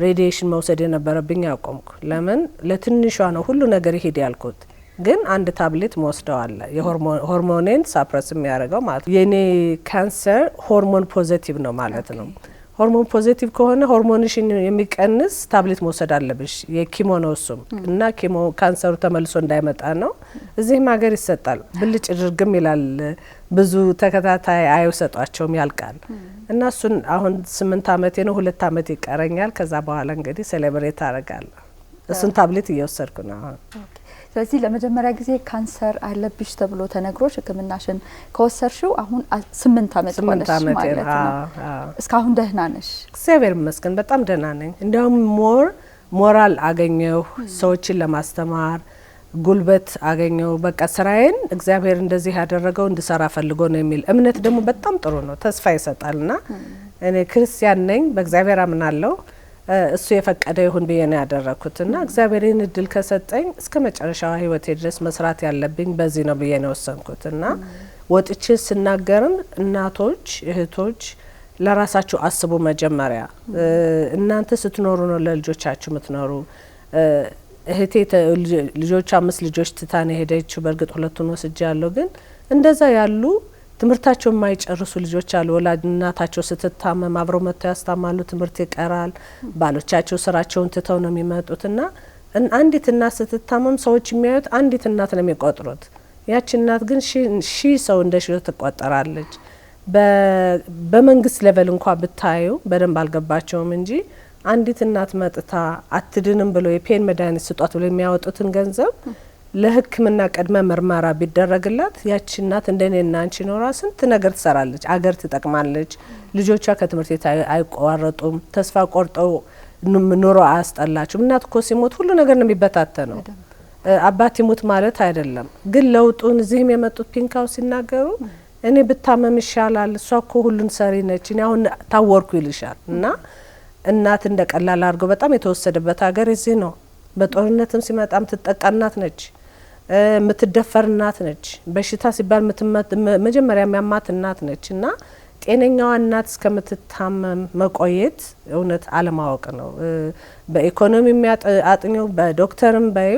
ሬዲዬሽን መውሰድ የነበረብኝ አቆምኩ። ለምን? ለትንሿ ነው ሁሉ ነገር ይሄድ ያልኩት። ግን አንድ ታብሌት መወስደዋለ የሆርሞኔን ሳፕረስ የሚያደርገው ማለት ነው። የኔ ካንሰር ሆርሞን ፖዚቲቭ ነው ማለት ነው። ሆርሞን ፖዚቲቭ ከሆነ ሆርሞንሽን የሚቀንስ ታብሌት መውሰድ አለብሽ። የኪሞ ነው እሱም እና ኪሞ ካንሰሩ ተመልሶ እንዳይመጣ ነው። እዚህም ሀገር ይሰጣል። ብልጭ ድርግም ይላል። ብዙ ተከታታይ አይሰጧቸውም፣ ያልቃል። እና እሱን አሁን 8 አመቴ ነው፣ 2 አመት ይቀረኛል። ከዛ በኋላ እንግዲህ ሴሌብሬት አደርጋለሁ። እሱን ታብሌት እየወሰድኩ ነው አሁን። ስለዚህ ለመጀመሪያ ጊዜ ካንሰር አለብሽ ተብሎ ተነግሮሽ ሕክምናሽን ከወሰድሽው አሁን 8 አመት ሆነሽ ማለት ነው። እስካሁን ደህና ነሽ? እግዚአብሔር ይመስገን በጣም ደህና ነኝ። እንዲያውም ሞራል አገኘሁ፣ ሰዎችን ለማስተማር ጉልበት አገኘሁ። በቃ ስራዬን እግዚአብሔር እንደዚህ ያደረገው እንድሰራ ፈልጎ ነው የሚል እምነት ደግሞ በጣም ጥሩ ነው፣ ተስፋ ይሰጣልና እኔ ክርስቲያን ነኝ፣ በእግዚአብሔር አምናለሁ። እሱ የፈቀደ ይሁን ብዬ ነው ያደረኩትና እግዚአብሔርን እድል ከሰጠኝ እስከ መጨረሻው ህይወቴ ድረስ መስራት ያለብኝ በዚህ ነው ብዬ ነው ወሰንኩትና ወጥቼ ስናገርም እናቶች እህቶች ለራሳችሁ አስቡ። መጀመሪያ እናንተ ስትኖሩ ነው ለልጆቻችሁ የምትኖሩ። እህቴ ልጆች 5 ልጆች ትታን ሄደችው። በእርግጥ 2ቱን ወስጃለሁ። ግን እንደዛ ያሉ ትምህርታቸው የማይጨርሱ ልጆች አሉ። ወላጅ እናታቸው ስትታመም አብረው መጥተው ያስታማሉ፣ ትምህርት ይቀራል። ባሎቻቸው ስራቸውን ትተው ነው የሚመጡትና አንዲት እናት ስትታመም ሰዎች የሚያዩት አንዲት እናት ነው የሚቆጥሩት። ያቺ እናት ግን ሺ ሰው እንደ ሺ ትቆጠራለች። በመንግስት ሌቨል እንኳን ብታዩ በደንብ አልገባቸውም እንጂ አንዲት እናት መጥታ አትድንም ብሎ የፔን መድኃኒት ስጧት ብሎ የሚያወጡትን ገንዘብ ለሕክምና ቅድመ ምርመራ ቢደረግላት ያቺ እናት እንደኔና አንቺ ኖራ ስንት ነገር ትሰራለች፣ አገር ትጠቅማለች። ልጆቿ ከትምህርት ቤት አይቋረጡም፣ ተስፋ ቆርጠው ኑሮ አያስጠላቸውም። እናት እኮ ሲሞት ሁሉ ነገር ነው የሚበታተነው። አባት ይሞት ማለት አይደለም። ግን ለውጡን እዚህም የመጡት ፒንካው ሲናገሩ እኔ ብታመም ይሻላል፣ እሷ እኮ ሁሉን ሰሪ ነች፣ እኔ አሁን ታወርኩ ይልሻል። እና እናት እንደ ቀላል አድርገው በጣም የተወሰደበት ሀገር እዚህ ነው። በጦርነትም ሲመጣም ትጠቃ እናት ነች፣ የምትደፈር እናት ነች። በሽታ ሲባል መጀመሪያ የሚያማት እናት ነች። እና ጤነኛዋ እናት እስከምትታመም መቆየት እውነት አለማወቅ ነው። በኢኮኖሚ አጥኚው በዶክተርም ባዩ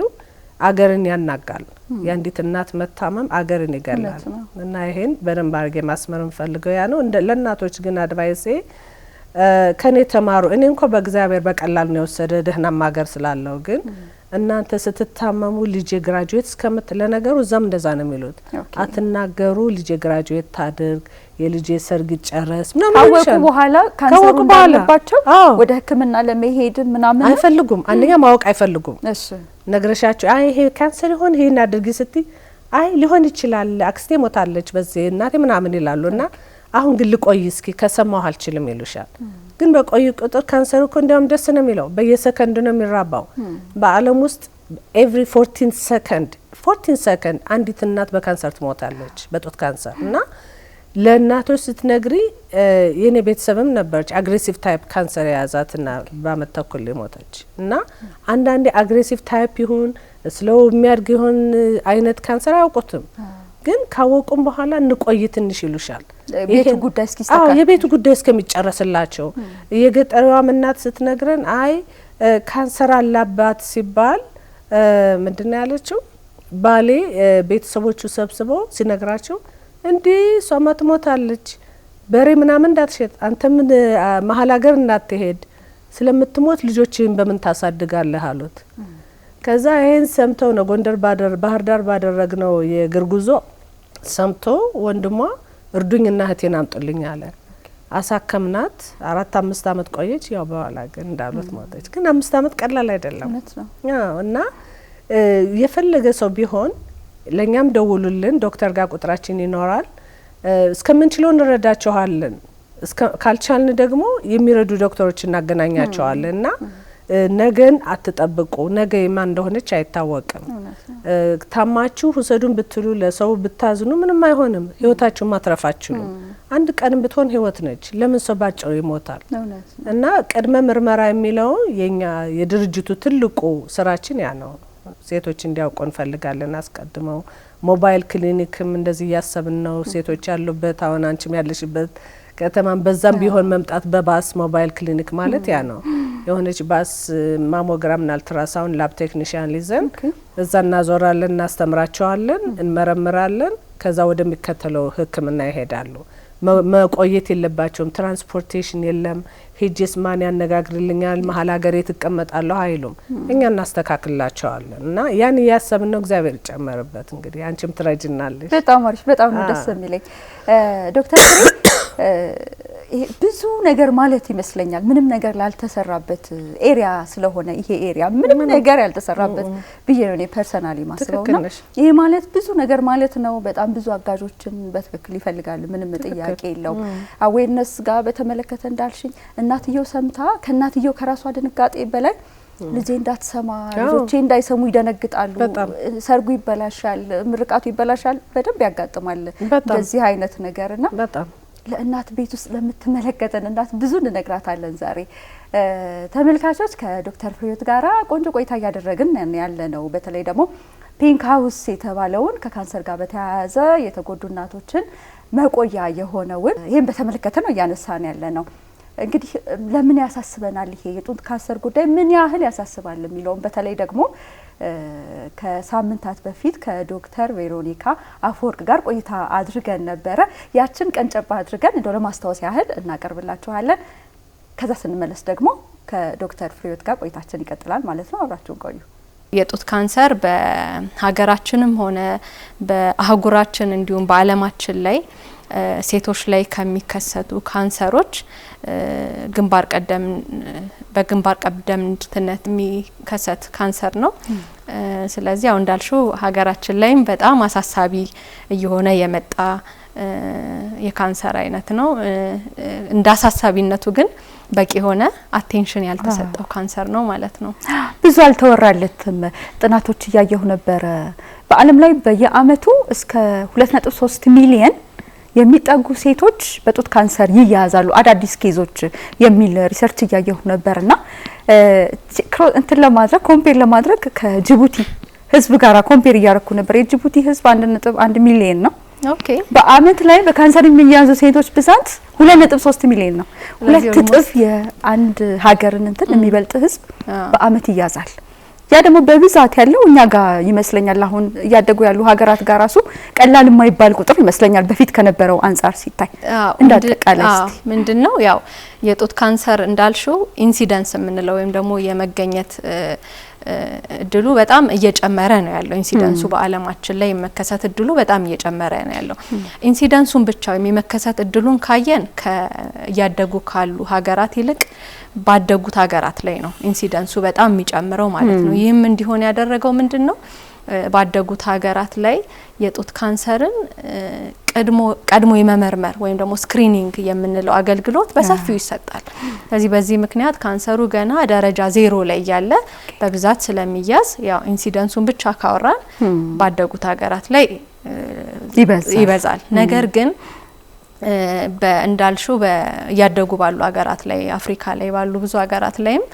አገርን ያናጋል። የአንዲት እናት መታመም አገርን ይገላል። እና ይሄን በደንብ አድርጌ ማስመር እንፈልገው ያ ነው። ለእናቶች ግን አድቫይሴ ከኔ ተማሩ። እኔ እንኳን በእግዚአብሔር በቀላል ነው የወሰደ ደህናም ሀገር ስላለው። ግን እናንተ ስትታመሙ ልጄ ግራጁዌት ለነገሩ እዛም እንደዛ ነው የሚሉት። አትናገሩ፣ ልጄ ግራጁዌት ታድርግ፣ የልጄ ሰርግ ጨረስ ምናምን ካወቁ በኋላ ካንሰሩ እንዳለባቸው ወደ ሕክምና ለመሄድ ምናምን አይፈልጉም። አንደኛ ማወቅ አይፈልጉም። እሺ ነግረሻቸው አይ ይሄ ካንሰር ይሆን ይሄን አድርጊ ስትይ አይ ሊሆን ይችላል አክስቴ ሞታለች በዚህ እናቴ ምናምን ይላሉና አሁን ግን ልቆይ እስኪ ከሰማው አልችልም ይሉሻል። ግን በቆይ ቁጥር ካንሰሩ እኮ እንዲያውም ደስ ነው የሚለው፣ በየሰከንዱ ነው የሚራባው። በዓለም ውስጥ ኤቭሪ 14 ሰከንድ አንዲት እናት በካንሰር ትሞታለች፣ በጡት ካንሰር። እና ለእናቶች ስትነግሪ የኔ ቤተሰብም ነበረች አግሬሲቭ ታይፕ ካንሰር የያዛትና በአመት ተኩል ሞተች። እና አንዳንዴ አግሬሲቭ ታይፕ ይሁን ስለው የሚያድግ ይሁን አይነት ካንሰር አያውቁትም። ግን ካወቁም በኋላ እንቆይ ትንሽ ይሉሻል። የቤቱ ጉዳይ እስኪስተካከል የቤቱ ጉዳይ እስከሚጨረስላቸው የገጠሯ እናት ስትነግረን አይ ካንሰር አላባት ሲባል ምንድነው ያለችው? ባሌ ቤተሰቦቹ ሰብስበው ሲነግራቸው እንዴ ሷማ ትሞታለች፣ በሬ ምናምን እንዳትሸጥ፣ አንተም መሀል ሀገር እንዳትሄድ፣ ስለምትሞት ልጆችን በምን ታሳድጋለህ አሉት። ከዛ ይሄን ሰምተው ነው ጎንደር ባህር ዳር ባደረግነው የእግር ጉዞ ሰምቶ ወንድሟ እርዱኝና እህቴን አምጡልኝ አለ። አሳከምናት 4-5 አመት ቆየች። ያው በኋላ ግን እንዳሉት ሞተች። ግን 5 አመት ቀላል አይደለም እና የፈለገ ሰው ቢሆን ለኛም ደውሉልን፣ ዶክተር ጋር ቁጥራችን ይኖራል። እስከምንችለው እንረዳቸዋለን። ካልቻልን ደግሞ የሚረዱ ዶክተሮች እናገናኛቸዋለን። እና ነገን አትጠብቁ። ነገ የማን እንደሆነች አይታወቅም። ታማችሁ ውሰዱን ብትሉ ለሰው ብታዝኑ ምንም አይሆንም። ህይወታችሁ ማትረፋችሁ አንድ ቀን ብትሆን ህይወት ነች። ለምን ሰው ባጭሩ ይሞታል? እና ቅድመ ምርመራ የሚለው የኛ የድርጅቱ ትልቁ ስራችን ያ ነው። ሴቶች እንዲያውቁ እንፈልጋለን። አስቀድመው ሞባይል ክሊኒክም እንደዚህ ያሰብን ነው። ሴቶች ያሉበት አሁን አንቺም ያለሽበት ከተማን በዛም ቢሆን መምጣት በባስ ሞባይል ክሊኒክ ማለት ያ ነው። የሆነች ባስ ማሞግራምና አልትራሳውንድ ላብ ቴክኒሽያን ሊዘን እዛ እናዞራለን፣ እናስተምራቸዋለን፣ እንመረምራለን። ከዛ ወደሚከተለው ህክምና ይሄዳሉ። መቆየት የለባቸውም። ትራንስፖርቴሽን የለም። ሂጅስ ማን ያነጋግርልኛል መሀል ሀገር የተቀመጣለሁ አይሉም። እኛ እናስተካክላቸዋለን እና ያን ያሰብን ነው። እግዚአብሔር ይጨመርበት። እንግዲህ አንቺም ትረጅናለሽ። በጣም አሪፍ፣ በጣም ነው ደስ የሚለኝ ዶክተር ብዙ ነገር ማለት ይመስለኛል ምንም ነገር ላልተሰራበት ኤሪያ ስለሆነ ይሄ ኤሪያ ምንም ነገር ያልተሰራበት ብዬ ነው እኔ ፐርሰናሊ ማስበውና ይሄ ማለት ብዙ ነገር ማለት ነው። በጣም ብዙ አጋዦችን በትክክል ይፈልጋል። ምንም ጥያቄ የለውም። አዌርነስ ጋር በተመለከተ እንዳልሽኝ እናትየው ሰምታ ከእናትየው ከራሷ ድንጋጤ በላይ ልጄ እንዳትሰማ ልጆቼ እንዳይሰሙ ይደነግጣሉ። ሰርጉ ይበላሻል፣ ምርቃቱ ይበላሻል። በደንብ ያጋጥማል በዚህ አይነት ነገርና በጣም ለእናት ቤት ውስጥ ለምትመለከተን እናት ብዙ እንነግራታለን። ዛሬ ተመልካቾች ከዶክተር ፍሬህይወት ጋራ ቆንጆ ቆይታ እያደረግን ያለ ነው። በተለይ ደግሞ ፒንክ ሃውስ የተባለውን ከካንሰር ጋር በተያያዘ የተጎዱ እናቶችን መቆያ የሆነውን ይሄን በተመለከተ ነው እያነሳን ያለ ነው። እንግዲህ ለምን ያሳስበናል ይሄ የጡት ካንሰር ጉዳይ ምን ያህል ያሳስባል የሚለውን በተለይ ደግሞ ከሳምንታት በፊት ከዶክተር ቬሮኒካ አፈወርቅ ጋር ቆይታ አድርገን ነበረ። ያችን ቀንጨባ አድርገን እንደው ለማስታወስ ያህል እናቀርብላችኋለን። ከዛ ስንመለስ ደግሞ ከዶክተር ፍሬህይወት ጋር ቆይታችን ይቀጥላል ማለት ነው። አብራችሁን ቆዩ። የጡት ካንሰር በሀገራችንም ሆነ በአህጉራችን እንዲሁም በዓለማችን ላይ ሴቶች ላይ ከሚከሰቱ ካንሰሮች በግንባር ቀደምትነት የሚከሰት ካንሰር ነው። ስለዚህ አሁን እንዳልሽው ሀገራችን ላይም በጣም አሳሳቢ እየሆነ የመጣ የካንሰር አይነት ነው። እንደ አሳሳቢነቱ ግን በቂ የሆነ አቴንሽን ያልተሰጠው ካንሰር ነው ማለት ነው። ብዙ አልተወራለትም። ጥናቶች እያየሁ ነበረ። በዓለም ላይ በየአመቱ እስከ 2.3 ሚሊየን የሚጠጉ ሴቶች በጡት ካንሰር ይያዛሉ አዳዲስ ኬዞች የሚል ሪሰርች እያየሁ ነበርና እንትን ለማድረግ ኮምፔር ለማድረግ ከጅቡቲ ህዝብ ጋራ ኮምፔር እያረኩ ነበር። የጅቡቲ ህዝብ 1.1 ሚሊዮን ነው። ኦኬ በአመት ላይ በካንሰር የሚያዙ ሴቶች ብዛት 2.3 ሚሊዮን ነው። ሁለት እጥፍ የአንድ ሀገርን እንትን የሚበልጥ ህዝብ በአመት ይያዛል። ያ ደግሞ በብዛት ያለው እኛ ጋር ይመስለኛል። አሁን እያደጉ ያሉ ሀገራት ጋር ራሱ ቀላል የማይባል ቁጥር ይመስለኛል በፊት ከነበረው አንጻር ሲታይ። እንዳጠቃላይ ምንድነው ያው የጡት ካንሰር እንዳልሽው ኢንሲደንስ የምንለው ወይም ደግሞ የመገኘት እድሉ በጣም እየጨመረ ነው ያለው። ኢንሲደንሱ በአለማችን ላይ የመከሰት እድሉ በጣም እየጨመረ ነው ያለው። ኢንሲደንሱን ብቻ የመከሰት እድሉን ካየን ከያደጉ ካሉ ሀገራት ይልቅ ባደጉት ሀገራት ላይ ነው ኢንሲደንሱ በጣም የሚጨምረው ማለት ነው። ይህም እንዲሆን ያደረገው ምንድነው? ባደጉት ሀገራት ላይ የጡት ካንሰርን ቀድሞ የመመርመር ወይም ደግሞ ስክሪኒንግ የምንለው አገልግሎት በሰፊው ይሰጣል። ስለዚህ በዚህ ምክንያት ካንሰሩ ገና ደረጃ 0 ላይ ያለ በብዛት ስለሚያዝ ያው ኢንሲደንሱን ብቻ ካወራን ባደጉት ሀገራት ላይ ይበዛል። ነገር ግን እንዳልሽው ያደጉ ባሉ ሀገራት ላይ አፍሪካ ላይ ባሉ ብዙ ሀገራት ላይም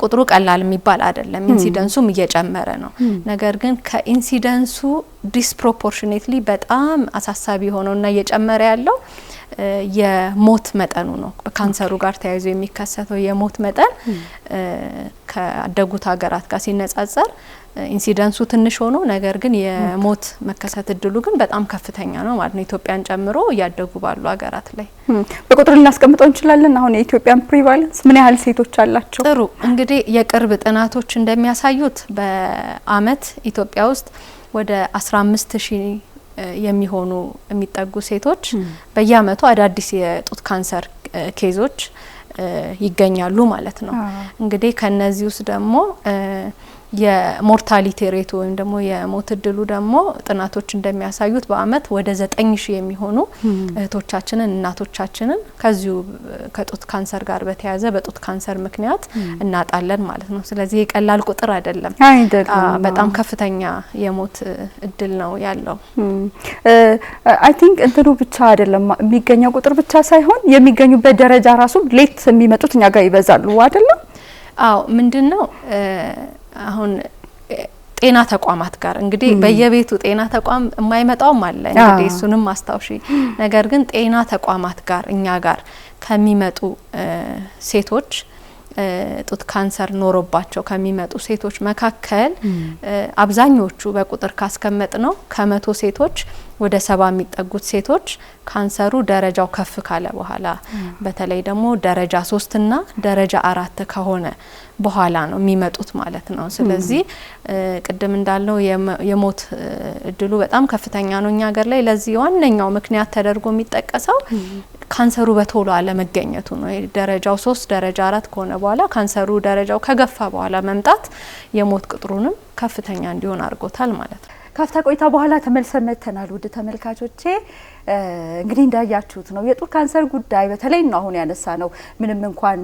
ቁጥሩ ቀላል የሚባል አይደለም። ኢንሲደንሱም እየጨመረ ነው። ነገር ግን ከኢንሲደንሱ ዲስፕሮፖርሽኔትሊ በጣም አሳሳቢ ሆኖና እየጨመረ ያለው የሞት መጠኑ ነው። በካንሰሩ ጋር ተያይዞ የሚከሰተው የሞት መጠን ከአደጉት ሀገራት ጋር ሲነጻጸር ኢንሲደንሱ ትንሽ ሆኖ ነገር ግን የሞት መከሰት እድሉ ግን በጣም ከፍተኛ ነው ማለት ነው። ኢትዮጵያን ጨምሮ ያደጉ ባሉ ሀገራት ላይ በቁጥር ልናስቀምጠው እንችላለን። አሁን የኢትዮጵያን ፕሪቫለንስ ምን ያህል ሴቶች አላቸው? ጥሩ እንግዲህ የቅርብ ጥናቶች እንደሚያሳዩት በአመት ኢትዮጵያ ውስጥ ወደ 15000 የሚሆኑ የሚጠጉ ሴቶች በየአመቱ አዳዲስ የጡት ካንሰር ኬዞች ይገኛሉ ማለት ነው። እንግዲህ ከነዚህ ውስጥ ደግሞ የሞርታሊቲ ሬቱ ወይም ደግሞ የሞት እድሉ ደግሞ ጥናቶች እንደሚያሳዩት በአመት ወደ 9000 የሚሆኑ እህቶቻችንን እናቶቻችንን ከዚሁ ከጡት ካንሰር ጋር በተያያዘ በጡት ካንሰር ምክንያት እናጣለን ማለት ነው። ስለዚህ የቀላል ቁጥር አይደለም፣ በጣም ከፍተኛ የሞት እድል ነው ያለው። አይ ቲንክ እንትኑ ብቻ አይደለም የሚገኘው ቁጥር ብቻ ሳይሆን የሚገኙበት ደረጃ ራሱ ሌት የሚመጡት እኛ ጋር ይበዛሉ አይደለም? አዎ ምንድነው አሁን ጤና ተቋማት ጋር እንግዲህ በየቤቱ ጤና ተቋም የማይመጣውም አለ እንግዲህ እሱንም ማስታወሺ። ነገር ግን ጤና ተቋማት ጋር እኛ ጋር ከሚመጡ ሴቶች ጡት ካንሰር ኖሮባቸው ከሚመጡ ሴቶች መካከል አብዛኞቹ በቁጥር ካስቀመጥ ነው ከመቶ ሴቶች ወደ 70 የሚጠጉት ሴቶች ካንሰሩ ደረጃው ከፍ ካለ በኋላ በተለይ ደግሞ ደረጃ 3 እና ደረጃ 4 ከሆነ በኋላ ነው የሚመጡት ማለት ነው። ስለዚህ ቅድም እንዳለው የሞት እድሉ በጣም ከፍተኛ ነው እኛ ሀገር ላይ። ለዚህ ዋነኛው ምክንያት ተደርጎ የሚጠቀሰው ካንሰሩ በቶሎ አለመገኘቱ ነው። ደረጃው 3 ደረጃ 4 ከሆነ በኋላ ካንሰሩ ደረጃው ከገፋ በኋላ መምጣት የሞት ቁጥሩንም ከፍተኛ እንዲሆን አድርጎታል ማለት ነው። ካፍታ ቆይታ በኋላ ተመልሰን መጥተናል። ውድ ተመልካቾቼ እንግዲህ እንዳያችሁት ነው የጡት ካንሰር ጉዳይ በተለይ ነው አሁን ያነሳ ነው። ምንም እንኳን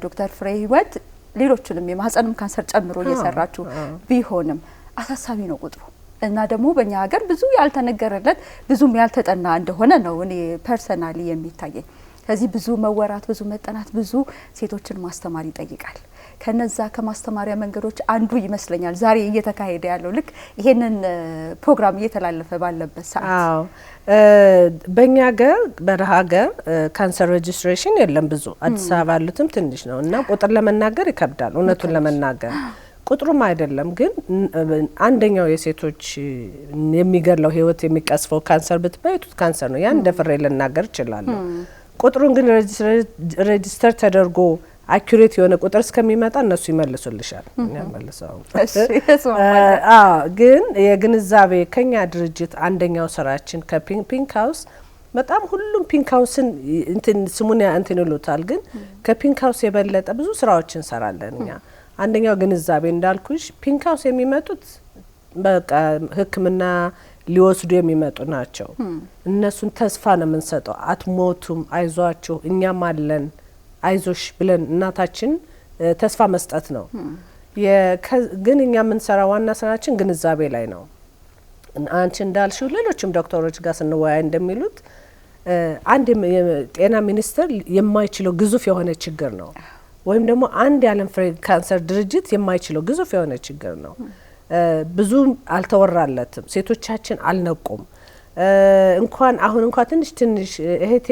ዶክተር ፍሬ ህይወት ሌሎችንም የማህፀንም ካንሰር ጨምሮ እየሰራችሁ ቢሆንም አሳሳቢ ነው ቁጥሩ እና ደግሞ በእኛ ሀገር ብዙ ያልተነገረለት ብዙም ያልተጠና እንደሆነ ነው እኔ ፐርሰናሊ የሚታየኝ። ከዚህ ብዙ መወራት ብዙ መጠናት ብዙ ሴቶችን ማስተማር ይጠይቃል። ከነዛ ከማስተማሪያ መንገዶች አንዱ ይመስለኛል ዛሬ እየተካሄደ ያለው ልክ ይሄንን ፕሮግራም እየተላለፈ ባለበት ሰዓት። አዎ በእኛ ሀገር በሀገር ካንሰር ሬጂስትሬሽን የለም ብዙ አዲስ አበባ ያሉትም ትንሽ ነው እና ቁጥር ለመናገር ይከብዳል እውነቱን ለመናገር ቁጥሩም አይደለም ግን አንደኛው የሴቶች የሚገድለው ህይወት የሚቀስፈው ካንሰር ብትባይ ጡት ካንሰር ነው። ያን ደፍሬ ልናገር እችላለሁ። ቁጥሩን ግን ሬጂስተር ተደርጎ አኩሬት የሆነ ቁጥር እስከሚመጣ እነሱ ይመልሱልሻል። ያመልሰው ግን የግንዛቤ ከኛ ድርጅት አንደኛው ስራችን ከፒንክ ሃውስ በጣም ሁሉም ፒንክ ሃውስን እንትን ስሙን እንትን ይሉታል ግን ከፒንክ ሃውስ የበለጠ ብዙ ስራዎችን እንሰራለን እኛ። አንደኛው ግንዛቤ እንዳልኩሽ ፒንክ ሃውስ የሚመጡት በቃ ህክምና ሊወስዱ የሚመጡ ናቸው። እነሱን ተስፋ ነው የምንሰጠው። አትሞቱም፣ አይዟችሁ፣ እኛም አለን፣ አይዞሽ ብለን እናታችን ተስፋ መስጠት ነው። ግን እኛ የምንሰራ ዋና ስራችን ግንዛቤ ላይ ነው። አንቺ እንዳልሽው ሌሎችም ዶክተሮች ጋር ስንወያይ እንደሚሉት አንድ የጤና ሚኒስቴር የማይችለው ግዙፍ የሆነ ችግር ነው ወይም ደግሞ አንድ የዓለም ካንሰር ድርጅት የማይችለው ግዙፍ የሆነ ችግር ነው። ብዙ አልተወራለትም። ሴቶቻችን አልነቁም። እንኳን አሁን እንኳን ትንሽ እህቴ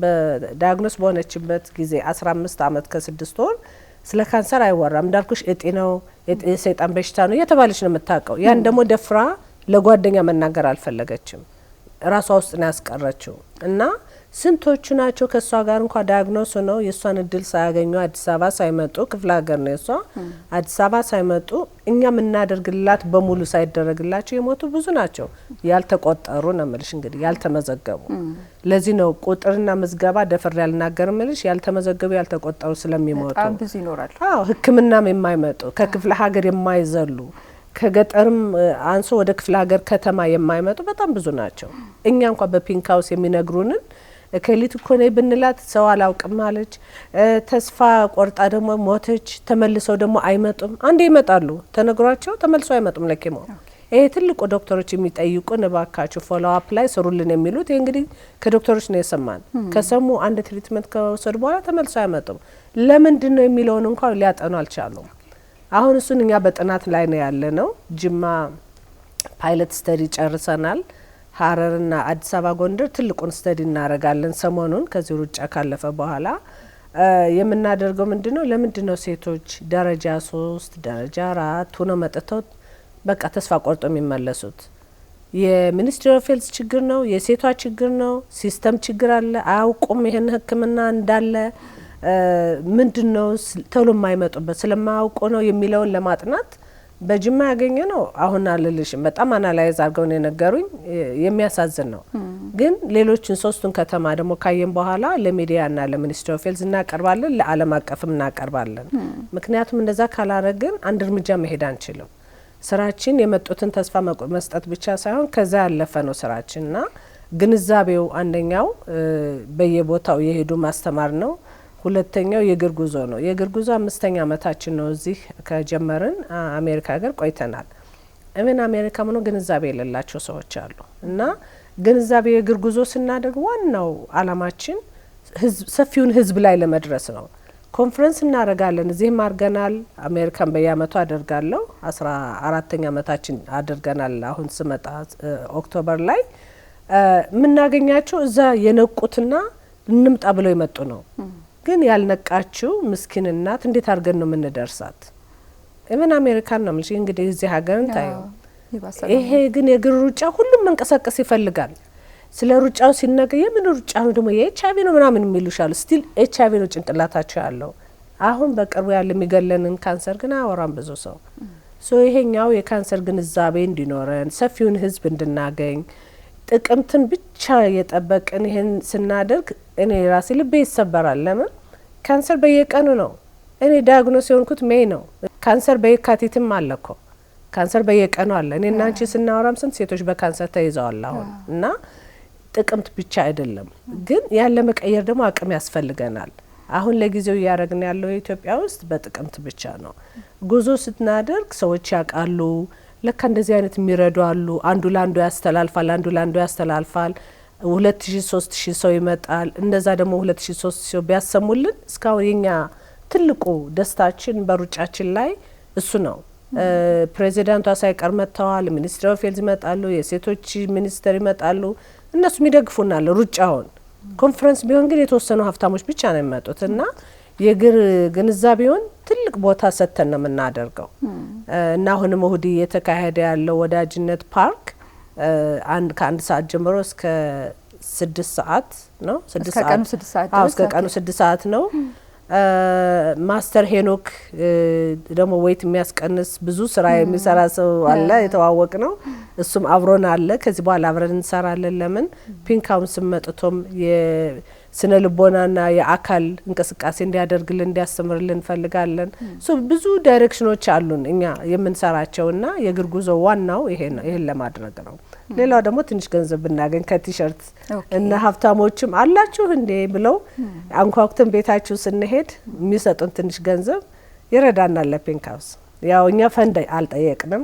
በዳያግኖስ በሆነችበት ጊዜ 15 አመት ከ6 ወር ስለ ካንሰር አይወራም። እንዳልኩሽ እጤ ነው የሰይጣን በሽታ ነው የተባለች ነው የምታውቀው። ያን ደግሞ ደፍራ ለጓደኛ መናገር አልፈለገችም። ራሷ ውስጥ ነው ያስቀረችው እና ስንቶቹ ናቸው ከሷ ጋር እንኳን ዳያግኖስ ነው የሷን እድል ሳያገኙ አዲስ አበባ ሳይመጡ ክፍለ ሀገር ነው የሷ አዲስ አበባ ሳይመጡ እኛ ምናደርግላት በሙሉ ሳይደረግላቸው የሞቱ ብዙ ናቸው። ያልተቆጠሩ ነው የምልሽ እንግዲህ ያልተመዘገቡ። ለዚህ ነው ቁጥርና ምዝገባ ደፍሬ ያልናገር የምልሽ ያልተመዘገቡ ያልተቆጠሩ ስለሚሞቱ በጣም ብዙ ይኖራል። አዎ ህክምናም የማይመጡ ከክፍለ ሀገር የማይዘሉ ከገጠርም አንሶ ወደ ክፍለ ሀገር ከተማ የማይመጡ በጣም ብዙ ናቸው። እኛ እንኳን በፒንክ ሃውስ የሚነግሩንን ከሊት እኮ ነው ብንላት ሰው አላውቅም አለች። ተስፋ ቆርጣ ደግሞ ሞተች። ተመልሰው ደግሞ አይመጡም። አንዴ ይመጣሉ ተነግሯቸው ተመልሰው አይመጡም ለኪሞ። ይሄ ትልቁ ዶክተሮች የሚጠይቁን እባካችሁ ፎሎ አፕ ላይ ስሩልን የሚሉት ይሄ እንግዲህ ከዶክተሮች ነው የሰማን። ከሰሙ አንድ ትሪትመንት ከወሰዱ በኋላ ተመልሰው አይመጡም። ለምንድን ነው የሚለውን እንኳን ሊያጠኑ አልቻሉም። አሁን እሱን እኛ በጥናት ላይ ነው ያለ ነው። ጅማ ፓይለት ስተዲ ጨርሰናል። ሀረርና አዲስ አበባ ጎንደር ትልቁን ስተዲ እናረጋለን ሰሞኑን ከዚህ ሩጫ ካለፈ በኋላ የምናደርገው ምንድነው ለምንድነው ሴቶች ደረጃ 3 ደረጃ 4 ሆኖ መጥተው በቃ ተስፋ ቆርጦ የሚመለሱት? የሚኒስትሪ ኦፍ ሄልዝ ችግር ነው? የሴቷ ችግር ነው? ሲስተም ችግር አለ? አያውቁም ይሄን ህክምና እንዳለ? ምንድነው ተሎ የማይመጡበት ስለማያውቁ ነው የሚለውን ለማጥናት በጅማ ያገኘ ነው አሁን አልልሽም። በጣም አናላይዝ አድርገው ነው የነገሩኝ። የሚያሳዝን ነው። ግን ሌሎችን 3ቱን ከተማ ደግሞ ካየን በኋላ ለሚዲያና ለሚኒስትሪ ኦፍ ሄልዝ እናቀርባለን፣ ለዓለም አቀፍም እናቀርባለን። ምክንያቱም እንደዛ ካላረግን አንድ እርምጃ መሄድ አንችልም። ስራችን የመጡትን ተስፋ መስጠት ብቻ ሳይሆን ከዛ ያለፈ ነው ስራችንና ግንዛቤው አንደኛው በየቦታው የሄዱ ማስተማር ነው። ሁለተኛው የእግር ጉዞ ነው። የእግር ጉዞ 5ኛ ዓመታችን ነው እዚህ ከጀመርን። አሜሪካ ሀገር ቆይተናል። እምን አሜሪካ ምን ግንዛቤ የሌላቸው ሰዎች አሉ እና ግንዛቤ የእግር ጉዞ ስናደርግ ዋናው አላማችን ሰፊውን ህዝብ ላይ ለመድረስ ነው። ኮንፈረንስ እናደርጋለን። እዚህም አድርገናል። አሜሪካን በየአመቱ አደርጋለሁ። 14ኛ ዓመታችን አድርገናል። አሁን ስመጣ ኦክቶበር ላይ የምናገኛቸው እዛ የነቁትና እንምጣ ብለው የመጡ ነው። ግን ያልነቃችው ምስኪን እናት እንዴት አድርገን ነው የምንደርሳት? እምን አሜሪካን ነው ማለት እንግዲህ እዚህ ሀገርን ታየው። ይሄ ግን የእግር ሩጫ ሁሉም መንቀሳቀስ ይፈልጋል። ስለ ሩጫው ሲነገር የምን ሩጫ ነው ደግሞ የኤችአይቪ ነው ምናምን የሚሉሻሉ። ስቲል ኤችአይቪ ነው ጭንቅላታቸው ያለው። አሁን በቅርቡ ያለ የሚገለንን ካንሰር ግን አወራም ብዙ ሰው ይሄኛው የካንሰር ግንዛቤ እንዲኖረን ሰፊውን ህዝብ እንድናገኝ ጥቅምትን ብቻ የጠበቅን ይሄን ስናደርግ እኔ ራሴ ልቤ ይሰበራል። ለምን ካንሰር በየቀኑ ነው። እኔ ዳያግኖስ የሆንኩት ሜይ ነው። ካንሰር በየካቲትም አለኮ ካንሰር በየቀኑ አለ። እኔ እና አንቺ ስናወራም ስንት ሴቶች በካንሰር ተይዘዋል አሁን እና ጥቅምት ብቻ አይደለም። ግን ያለ መቀየር ደግሞ አቅም ያስፈልገናል። አሁን ለጊዜው እያደረግን ያለው ኢትዮጵያ ውስጥ በጥቅምት ብቻ ነው። ጉዞ ስትናደርግ ሰዎች ያውቃሉ። ለካ እንደዚህ አይነት የሚረዱ አሉ። አንዱ ላንዱ ያስተላልፋል፣ አንዱ ላንዱ ያስተላልፋል። 2000 3000 ሰው ይመጣል። እንደዛ ደግሞ 2000 3000 ሰው ቢያሰሙልን እስካሁን የኛ ትልቁ ደስታችን በሩጫችን ላይ እሱ ነው። ፕሬዚዳንቷ ሳይቀር መጥተዋል። ሚኒስትሪ ኦፍ ሄልዝ ይመጣሉ፣ የሴቶች ሚኒስተር ይመጣሉ። እነሱም ይደግፉናል ሩጫውን። ኮንፈረንስ ቢሆን ግን የተወሰኑ ሀብታሞች ብቻ ነው የሚመጡት እና የእግር ግንዛቤውን ትልቅ ቦታ ሰጥተን ነው የምናደርገው እና አሁንም እሁድ እየተካሄደ ያለው ወዳጅነት ፓርክ ከ1 ሰዓት ጀምሮ እስከ 6 ሰዓት ነው። 6 ሰዓት እስከ ቀኑ 6 ሰዓት ነው። ማስተር ሄኖክ ደግሞ ዌይት የሚያስቀንስ ብዙ ስራ የሚሰራ ሰው አለ፣ የተዋወቅ ነው። እሱም አብሮን አለ። ከዚህ በኋላ አብረን እንሰራለን። ለምን ፒንካውን ስመጥቶም የስነ ልቦናና የአካል እንቅስቃሴ እንዲያደርግልን እንዲያስተምርልን እንፈልጋለን። ብዙ ዳይሬክሽኖች አሉን እኛ የምንሰራቸውና የእግር ጉዞ ዋናው ይሄን ለማድረግ ነው። ሌላው ደግሞ ትንሽ ገንዘብ ብናገኝ ከቲሸርት እና ሀብታሞችም አላችሁ እንዴ ብለው አንኳኩተን ቤታችሁ ስንሄድ የሚሰጡን ትንሽ ገንዘብ ይረዳናል ለፒንካውስ። ያው እኛ ፈንድ አልጠየቅንም፣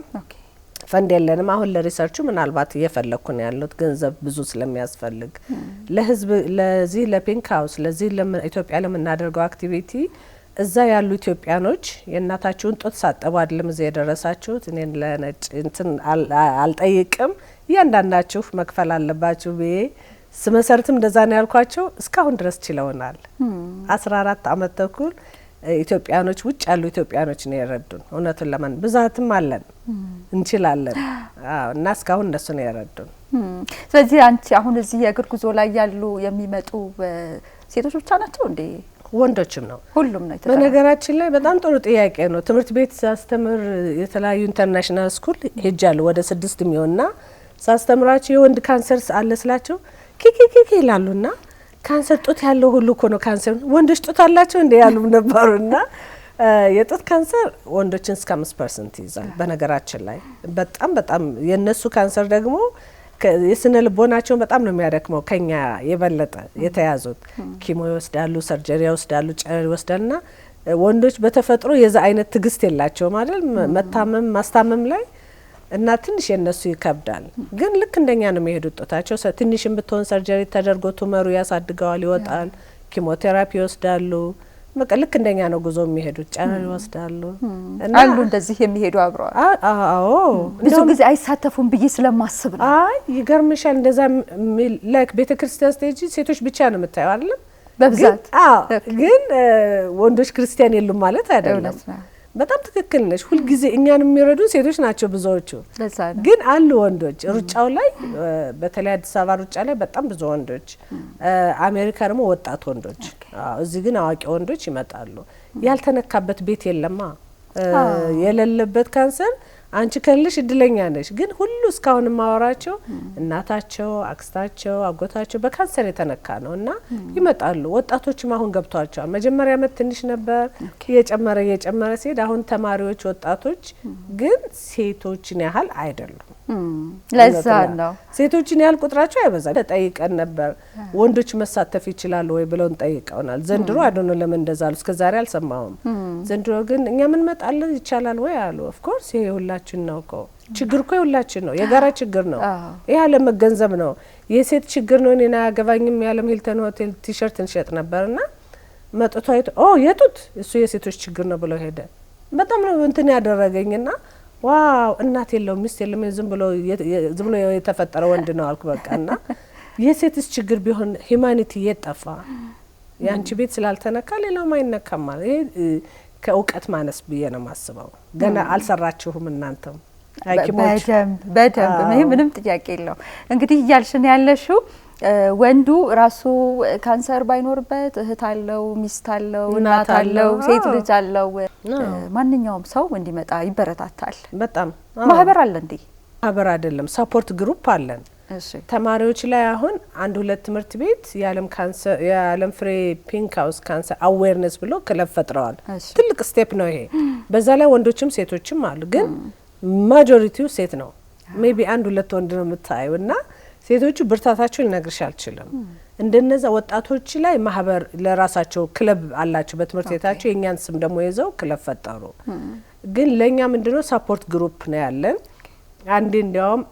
ፈንድ የለንም። አሁን ለሪሰርቹ ምናልባት እየፈለኩ ነው ያሉት ገንዘብ ብዙ ስለሚያስፈልግ ለህዝብ ለዚህ ለፒንካውስ ለዚህ ኢትዮጵያ ለምናደርገው አክቲቪቲ እዛ ያሉ ኢትዮጵያኖች የእናታችሁን ጡት ሳጠቡ አይደለም እዚህ የደረሳችሁት። እኔን ለነጭ እንትን አልጠይቅም፣ እያንዳንዳችሁ መክፈል አለባችሁ ብዬ ስመሰርትም እንደዛ ነው ያልኳቸው። እስካሁን ድረስ ችለውናል። 14 አመት ተኩል ኢትዮጵያኖች ውጭ ያሉ ኢትዮጵያኖች ነው የረዱን። እውነቱን ለማን ብዛትም አለን እንችላለን እና እስካሁን እነሱ ነው የረዱን። ስለዚህ አንቺ አሁን እዚህ የእግር ጉዞ ላይ ያሉ የሚመጡ ሴቶች ብቻ ናቸው እንዴ? ወንዶችም ነው? ሁሉም ነው? በነገራችን ላይ በጣም ጥሩ ጥያቄ ነው። ትምህርት ቤት ሳስተምር የተለያዩ ኢንተርናሽናል ስኩል ሄጃለሁ ወደ 6 የሚሆንና ሳስተምራቸው የወንድ ካንሰር አለ ስላቸው ኪኪኪ ይላሉና ካንሰር ጡት ያለው ሁሉ እኮ ነው ካንሰር፣ ወንዶች ጡት አላቸው እንዴ ያሉም ነበሩና የጡት ካንሰር ወንዶችን እስከ 5% ይዛል። በነገራችን ላይ በጣም የነሱ ካንሰር ደግሞ የስነ ልቦናቸው በጣም ነው የሚያደክመው። ከኛ የበለጠ የተያዙት ኪሞ ይወስዳሉ፣ ሰርጀሪ ይወስዳሉ፣ ጨረር ይወስዳሉና ወንዶች በተፈጥሮ የዛ አይነት ትግስት የላቸውም አይደል መታመም ማስታመም ላይ እና ትንሽ የነሱ ይከብዳል። ግን ልክ እንደኛ ነው የሚሄዱት ጡታቸው። ትንሽም ብትሆን ሰርጀሪ ተደርጎ ቱመሩ ያሳድገዋል፣ ይወጣል። ኪሞቴራፒ ይወስዳሉ። በቃ ልክ እንደኛ ነው ጉዞ የሚሄዱት። ጨረር ይወስዳሉ እና አሉ እንደዚህ የሚሄዱ አብረዋል። አዎ ብዙ ጊዜ አይሳተፉም ብዬ ስለማስብ ነው። ይገርምሻል። እንደዛ ላይክ ቤተክርስቲያን ስቴጅ ሴቶች ብቻ ነው የምታየው አይደለም በብዛት። ግን ወንዶች ክርስቲያን የሉም ማለት አይደለም። በጣም ትክክል ነሽ። ሁሉ ጊዜ እኛን የሚረዱ ሴቶች ናቸው ብዙዎቹ። ግን አሉ ወንዶች ሩጫው ላይ በተለይ አዲስ አበባ ሩጫ ላይ በጣም ብዙ ወንዶች፣ አሜሪካ ደግሞ ወጣት ወንዶች፣ እዚህ ግን አዋቂ ወንዶች ይመጣሉ። ያልተነካበት ቤት የለማ። የሌለበት ካንሰር አንቺ ከልሽ እድለኛ ነሽ። ግን ሁሉ እስካሁን ማወራቸው እናታቸው፣ አክስታቸው፣ አጎታቸው በካንሰር የተነካ ነው እና ይመጣሉ። ወጣቶችም አሁን ገብቷቸዋል። መጀመሪያ አመት ትንሽ ነበር እየጨመረ ሲሄድ አሁን ተማሪዎች፣ ወጣቶች ግን ሴቶችን ያህል አይደሉም። ለዛ ነው ሴቶችን ያህል ቁጥራቸው አይበዛም። ተጠይቀን ነበር ወንዶች መሳተፍ ይችላሉ ወይ ብለውን ጠይቀውናል። ዘንድሮ አይደነ ለምን እንደዛሉ እስከዛሬ አልሰማሁም። ዘንድሮ ግን እኛ ምን መጣለን ይቻላል ወይ አሉ። ኦፍ ኮርስ ይሄ ሁላችን ነው እኮ ችግር እኮ ሁላችን ነው፣ የጋራ ችግር ነው። ይሄ አለመገንዘብ ነው። የሴት ችግር ነው። እኔና ያገባኝም ያለም ሂልተን ሆቴል ቲሸርት እንሸጥ ነበርና መጥቶ አይቶ የጡት እሱ የሴቶች ችግር ነው ብሎ ሄደ። በጣም ነው እንትን ያደረገኝና ዋው እናት የለው ሚስት የለም ዝም ብሎ የተፈጠረ ወንድ ነው አልኩ። በቃና የሴትስ ችግር ቢሆን ሂዩማኒቲ የጠፋ ያንቺ ቤት ስላልተነካ ሌላው ማይነካም ማለት ይሄ ከእውቀት ማነስ ብዬ ነው ማስበው። ገና አልሰራችሁም እናንተም ሐኪሞች በደንብ ምንም ጥያቄ የለው። እንግዲህ እያልሽን ያለሽው ወንዱ ራሱ ካንሰር ባይኖርበት እህት አለው፣ ሚስት አለው፣ እናት አለው፣ ሴት ልጅ አለው። ማንኛውም ሰው እንዲመጣ ይበረታታል። በጣም ማህበር አለ እንዴ? ማህበር አይደለም ሰፖርት ግሩፕ አለን። ተማሪዎች ላይ አሁን 1-2 ትምህርት ቤት የዓለም ፍሬ ፒንክ ሃውስ ካንሰር አዌርነስ ብሎ ክለብ ፈጥረዋል። ትልቅ ስቴፕ ነው ይሄ። በዛ ላይ ወንዶችም ሴቶችም አሉ፣ ግን ማጆሪቲው ሴት ነው። ሜቢ 1-2 ወንድ ነው የምታዩና ሴቶቹ ብርታታቸው ልነግርሽ አልችልም። እንደነዛ ወጣቶች ላይ ማህበር ለራሳቸው ክለብ አላቸው በትምህርት ቤታቸው። የኛን ስም ደግሞ ይዘው ክለብ ፈጠሩ። ግን ለኛ ምንድነው ሰፖርት ግሩፕ ነው ያለን። አንዴ እንዲያውም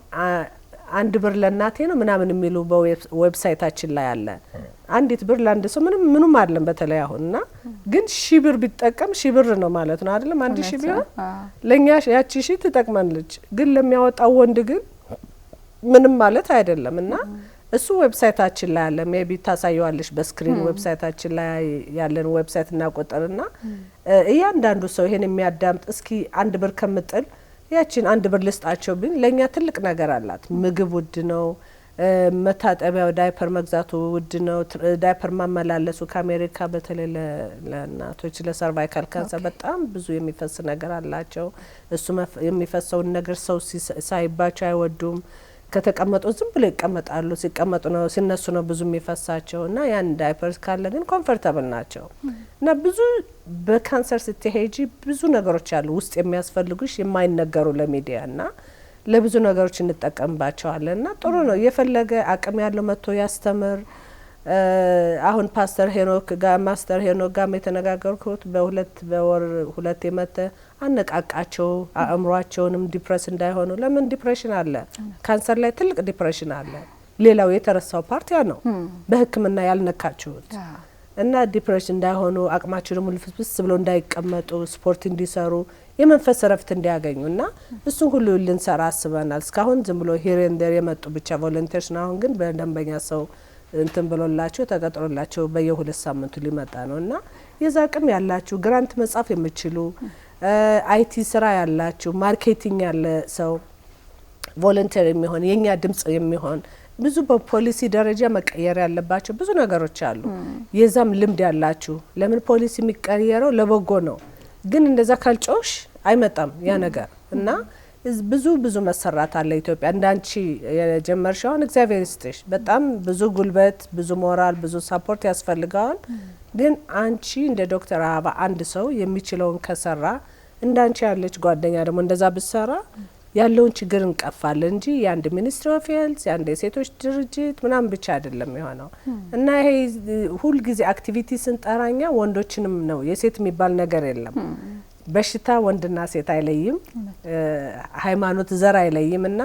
1 ብር ለእናቴ ነው ምናምን የሚሉ በዌብሳይታችን ላይ አለ። 1 ብር ለአንድ ሰው ምንም አይደለም። በተለይ አሁንና ግን 1000 ብር ቢጠቀም 1000 ብር ነው ማለት ነው አይደለም? 1000 ቢሆን ለኛ ያቺ 1000 ትጠቅማለች። ግን ለሚያወጣው ወንድ ግን ምንም ማለት አይደለም። እና እሱ ዌብሳይታችን ላይ አለ። ሜቢ ታሳየዋለሽ በስክሪን ዌብሳይታችን ላይ ያለን ዌብሳይት እና ቁጥርና እያንዳንዱ ሰው ይሄን የሚያዳምጥ እስኪ 1 ብር ከምጥል ያቺን 1 ብር ልስጣቸው ቢል ለኛ ትልቅ ነገር አላት። ምግብ ውድ ነው፣ መታጠቢያው ዳይፐር መግዛቱ ውድ ነው፣ ዳይፐር ማመላለሱ ከአሜሪካ በተለይ ለእናቶች ለሰርቫይካል ካንሰር በጣም ብዙ የሚፈስ ነገር አላቸው። እሱ የሚፈሰውን ነገር ሰው ሳይባቸው አይወዱም። ከተቀመጡ ዝም ብለው ይቀመጣሉ። ሲቀመጡ ነው ሲነሱ ነው ብዙ የሚፈሳቸው እና ያን ዳይፐርስ ካለ ግን ኮምፎርታብል ናቸው። እና ብዙ በካንሰር ስትሄጂ ብዙ ነገሮች አሉ ውስጥ የሚያስፈልጉሽ የማይነገሩ ለሚዲያ እና ለብዙ ነገሮች እንጠቀምባቸዋለን። እና ጥሩ ነው የፈለገ አቅም ያለው መጥቶ ያስተምር። አሁን ፓስተር ሄኖክ ጋር ማስተር ሄኖክ ጋር የተነጋገርኩት በወር 2 የመተ አነቃቃቸው አእምሯቸውንም ዲፕሬስ እንዳይሆኑ። ለምን ዲፕሬሽን አለ ካንሰር ላይ ትልቅ ዲፕሬሽን አለ። ሌላው የተረሳው ፓርት ያ ነው በሕክምና ያልነካችሁት እና ዲፕሬሽን እንዳይሆኑ አቅማቸው ደግሞ ልፍስፍስ ብለው እንዳይቀመጡ ስፖርት እንዲሰሩ የመንፈስ ረፍት እንዲያገኙና እሱን ሁሉ ልንሰራ አስበናል። እስካሁን ዝም ብሎ ሂሬንደር የመጡ ብቻ ቮለንቲርስ ነው። አሁን ግን በደንበኛ ሰው እንትን ብሎላቸው ተቀጥሮላቸው በየ2 ሳምንቱ ሊመጣ ነውና የዛ አቅም ያላችሁ ግራንት መጻፍ የምትችሉ አይቲ ስራ ያላችሁ ማርኬቲንግ ያለ ሰው ቮለንቲር የሚሆን የኛ ድምጽ የሚሆን ብዙ በፖሊሲ ደረጃ መቀየር ያለባቸው ብዙ ነገሮች አሉ። የዛም ልምድ ያላችሁ ለምን ፖሊሲ የሚቀየረው ለበጎ ነው። ግን እንደዛ ካልጮሽ አይመጣም ያ ነገር እና ብዙ መሰራት አለ። ኢትዮጵያ እንዳንቺ የጀመርሻውን እግዚአብሔር ይስጥሽ። በጣም ብዙ ጉልበት፣ ብዙ ሞራል፣ ብዙ ሰፖርት ያስፈልጋል። ግን አንቺ እንደ ዶክተር አበባ አንድ ሰው የሚችለውን ከሰራ እንዳንቺ ያለች ጓደኛ ደግሞ እንደዛ ብትሰራ ያለውን ችግር እንቀፋለን እንጂ የአንድ ሚኒስትሪ ኦፍ ሄልዝ የአንድ የሴቶች ድርጅት ምናምን ብቻ አይደለም የሆነው። እና ይሄ ሁል ጊዜ አክቲቪቲ ስንጠራኛ ወንዶችንም ነው የሴት የሚባል ነገር የለም። በሽታ ወንድና ሴት አይለይም፣ ሃይማኖት ዘር አይለይም። እና